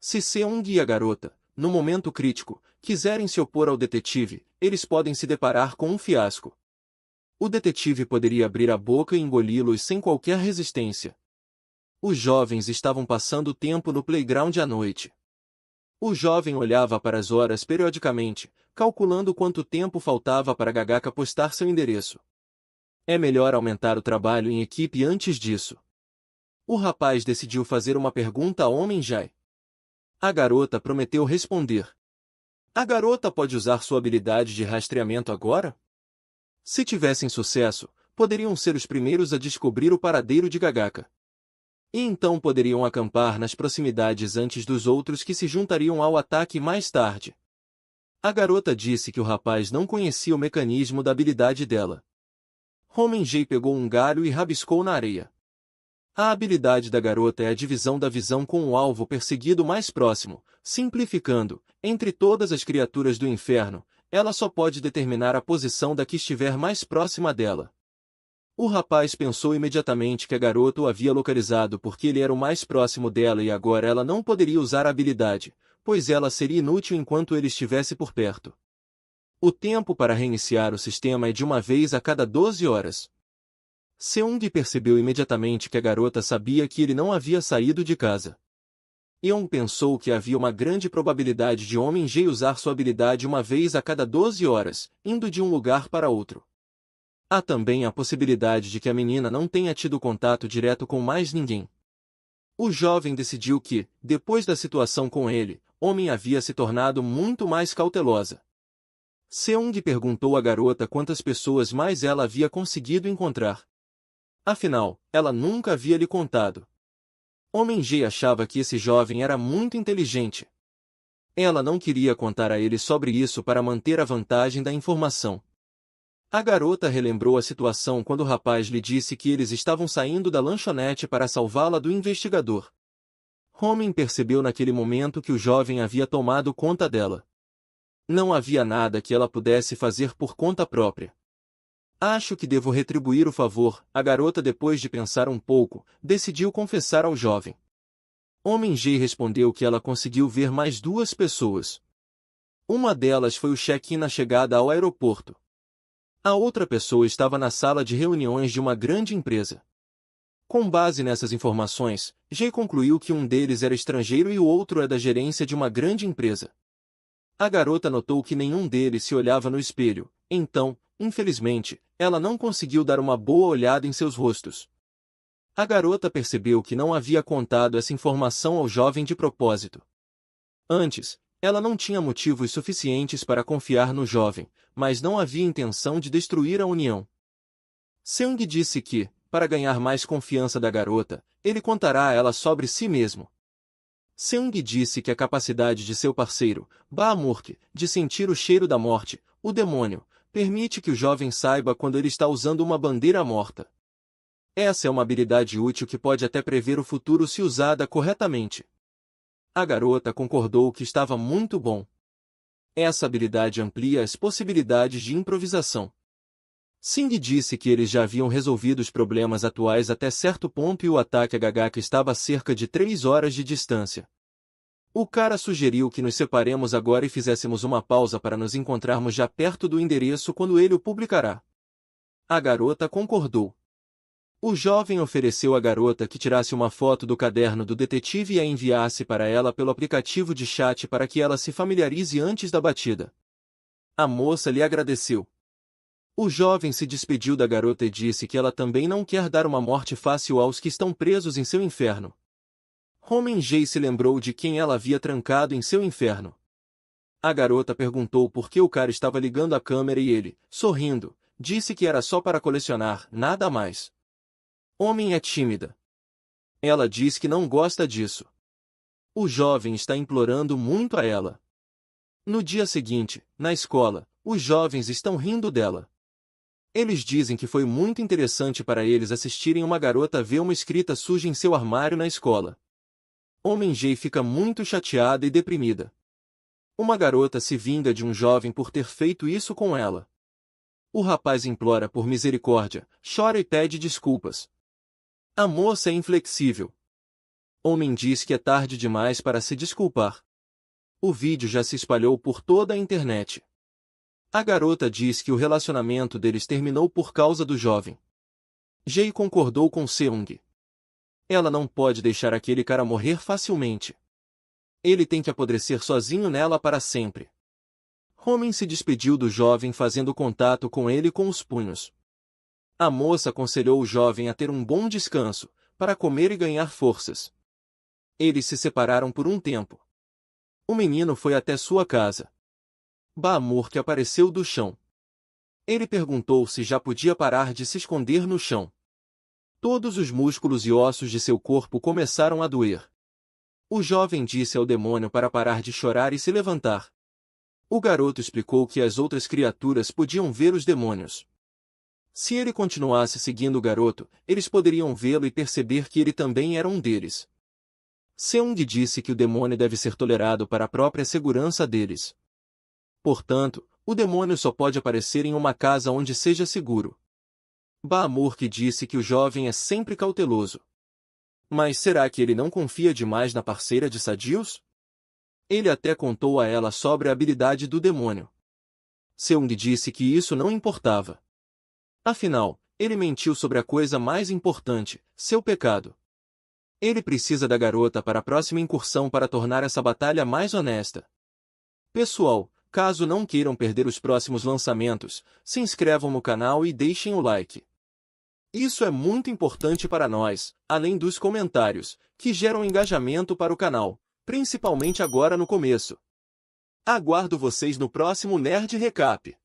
Se Seung e a garota, no momento crítico, quiserem se opor ao detetive, eles podem se deparar com um fiasco. O detetive poderia abrir a boca e engoli-los sem qualquer resistência. Os jovens estavam passando tempo no playground à noite. O jovem olhava para as horas periodicamente, calculando quanto tempo faltava para Gagaka postar seu endereço. É melhor aumentar o trabalho em equipe antes disso. O rapaz decidiu fazer uma pergunta a Homem-Jai. A garota prometeu responder. A garota pode usar sua habilidade de rastreamento agora? Se tivessem sucesso, poderiam ser os primeiros a descobrir o paradeiro de Gagaka. E então poderiam acampar nas proximidades antes dos outros que se juntariam ao ataque mais tarde. A garota disse que o rapaz não conhecia o mecanismo da habilidade dela. Homem-Jay pegou um galho e rabiscou na areia. A habilidade da garota é a divisão da visão com o alvo perseguido mais próximo, simplificando, entre todas as criaturas do inferno, ela só pode determinar a posição da que estiver mais próxima dela. O rapaz pensou imediatamente que a garota o havia localizado porque ele era o mais próximo dela e agora ela não poderia usar a habilidade, pois ela seria inútil enquanto ele estivesse por perto. O tempo para reiniciar o sistema é de uma vez a cada 12 horas. Seung percebeu imediatamente que a garota sabia que ele não havia saído de casa. Yeon pensou que havia uma grande probabilidade de Homem-Jay usar sua habilidade uma vez a cada 12 horas, indo de um lugar para outro. Há também a possibilidade de que a menina não tenha tido contato direto com mais ninguém. O jovem decidiu que, depois da situação com ele, Homem havia se tornado muito mais cautelosa. Seung perguntou à garota quantas pessoas mais ela havia conseguido encontrar. Afinal, ela nunca havia lhe contado. Homem-Jay achava que esse jovem era muito inteligente. Ela não queria contar a ele sobre isso para manter a vantagem da informação. A garota relembrou a situação quando o rapaz lhe disse que eles estavam saindo da lanchonete para salvá-la do investigador. Homem percebeu naquele momento que o jovem havia tomado conta dela. Não havia nada que ela pudesse fazer por conta própria. Acho que devo retribuir o favor, a garota depois de pensar um pouco, decidiu confessar ao jovem. Homem-Jay respondeu que ela conseguiu ver mais duas pessoas. Uma delas foi o check-in na chegada ao aeroporto. A outra pessoa estava na sala de reuniões de uma grande empresa. Com base nessas informações, Jay concluiu que um deles era estrangeiro e o outro é da gerência de uma grande empresa. A garota notou que nenhum deles se olhava no espelho, então, infelizmente, ela não conseguiu dar uma boa olhada em seus rostos. A garota percebeu que não havia contado essa informação ao jovem de propósito. Antes, ela não tinha motivos suficientes para confiar no jovem, mas não havia intenção de destruir a união. Seung disse que, para ganhar mais confiança da garota, ele contará a ela sobre si mesmo. Seung disse que a capacidade de seu parceiro, Baamurk, de sentir o cheiro da morte, o demônio, permite que o jovem saiba quando ele está usando uma bandeira morta. Essa é uma habilidade útil que pode até prever o futuro se usada corretamente. A garota concordou que estava muito bom. Essa habilidade amplia as possibilidades de improvisação. Sing disse que eles já haviam resolvido os problemas atuais até certo ponto e o ataque a Gagaka estava a cerca de 3 horas de distância. O cara sugeriu que nos separemos agora e fizéssemos uma pausa para nos encontrarmos já perto do endereço quando ele o publicará. A garota concordou. O jovem ofereceu à garota que tirasse uma foto do caderno do detetive e a enviasse para ela pelo aplicativo de chat para que ela se familiarize antes da batida. A moça lhe agradeceu. O jovem se despediu da garota e disse que ela também não quer dar uma morte fácil aos que estão presos em seu inferno. Homem-Jay se lembrou de quem ela havia trancado em seu inferno. A garota perguntou por que o cara estava ligando a câmera e ele, sorrindo, disse que era só para colecionar, nada mais. Homem é tímida. Ela diz que não gosta disso. O jovem está implorando muito a ela. No dia seguinte, na escola, os jovens estão rindo dela. Eles dizem que foi muito interessante para eles assistirem uma garota ver uma escrita suja em seu armário na escola. Homem G fica muito chateada e deprimida. Uma garota se vinga de um jovem por ter feito isso com ela. O rapaz implora por misericórdia, chora e pede desculpas. A moça é inflexível. Homem diz que é tarde demais para se desculpar. O vídeo já se espalhou por toda a internet. A garota diz que o relacionamento deles terminou por causa do jovem. Jae concordou com Seung. Ela não pode deixar aquele cara morrer facilmente. Ele tem que apodrecer sozinho nela para sempre. Homem se despediu do jovem fazendo contato com ele com os punhos. A moça aconselhou o jovem a ter um bom descanso, para comer e ganhar forças. Eles se separaram por um tempo. O menino foi até sua casa. Ba-amor que apareceu do chão. Ele perguntou se já podia parar de se esconder no chão. Todos os músculos e ossos de seu corpo começaram a doer. O jovem disse ao demônio para parar de chorar e se levantar. O garoto explicou que as outras criaturas podiam ver os demônios. Se ele continuasse seguindo o garoto, eles poderiam vê-lo e perceber que ele também era um deles. Seung disse que o demônio deve ser tolerado para a própria segurança deles. Portanto, o demônio só pode aparecer em uma casa onde seja seguro. Ba-amor que disse que o jovem é sempre cauteloso. Mas será que ele não confia demais na parceira de sadios? Ele até contou a ela sobre a habilidade do demônio. Seung disse que isso não importava. Afinal, ele mentiu sobre a coisa mais importante, seu pecado. Ele precisa da garota para a próxima incursão para tornar essa batalha mais honesta. Pessoal, caso não queiram perder os próximos lançamentos, se inscrevam no canal e deixem o like. Isso é muito importante para nós, além dos comentários, que geram engajamento para o canal, principalmente agora no começo. Aguardo vocês no próximo Nerd Recap.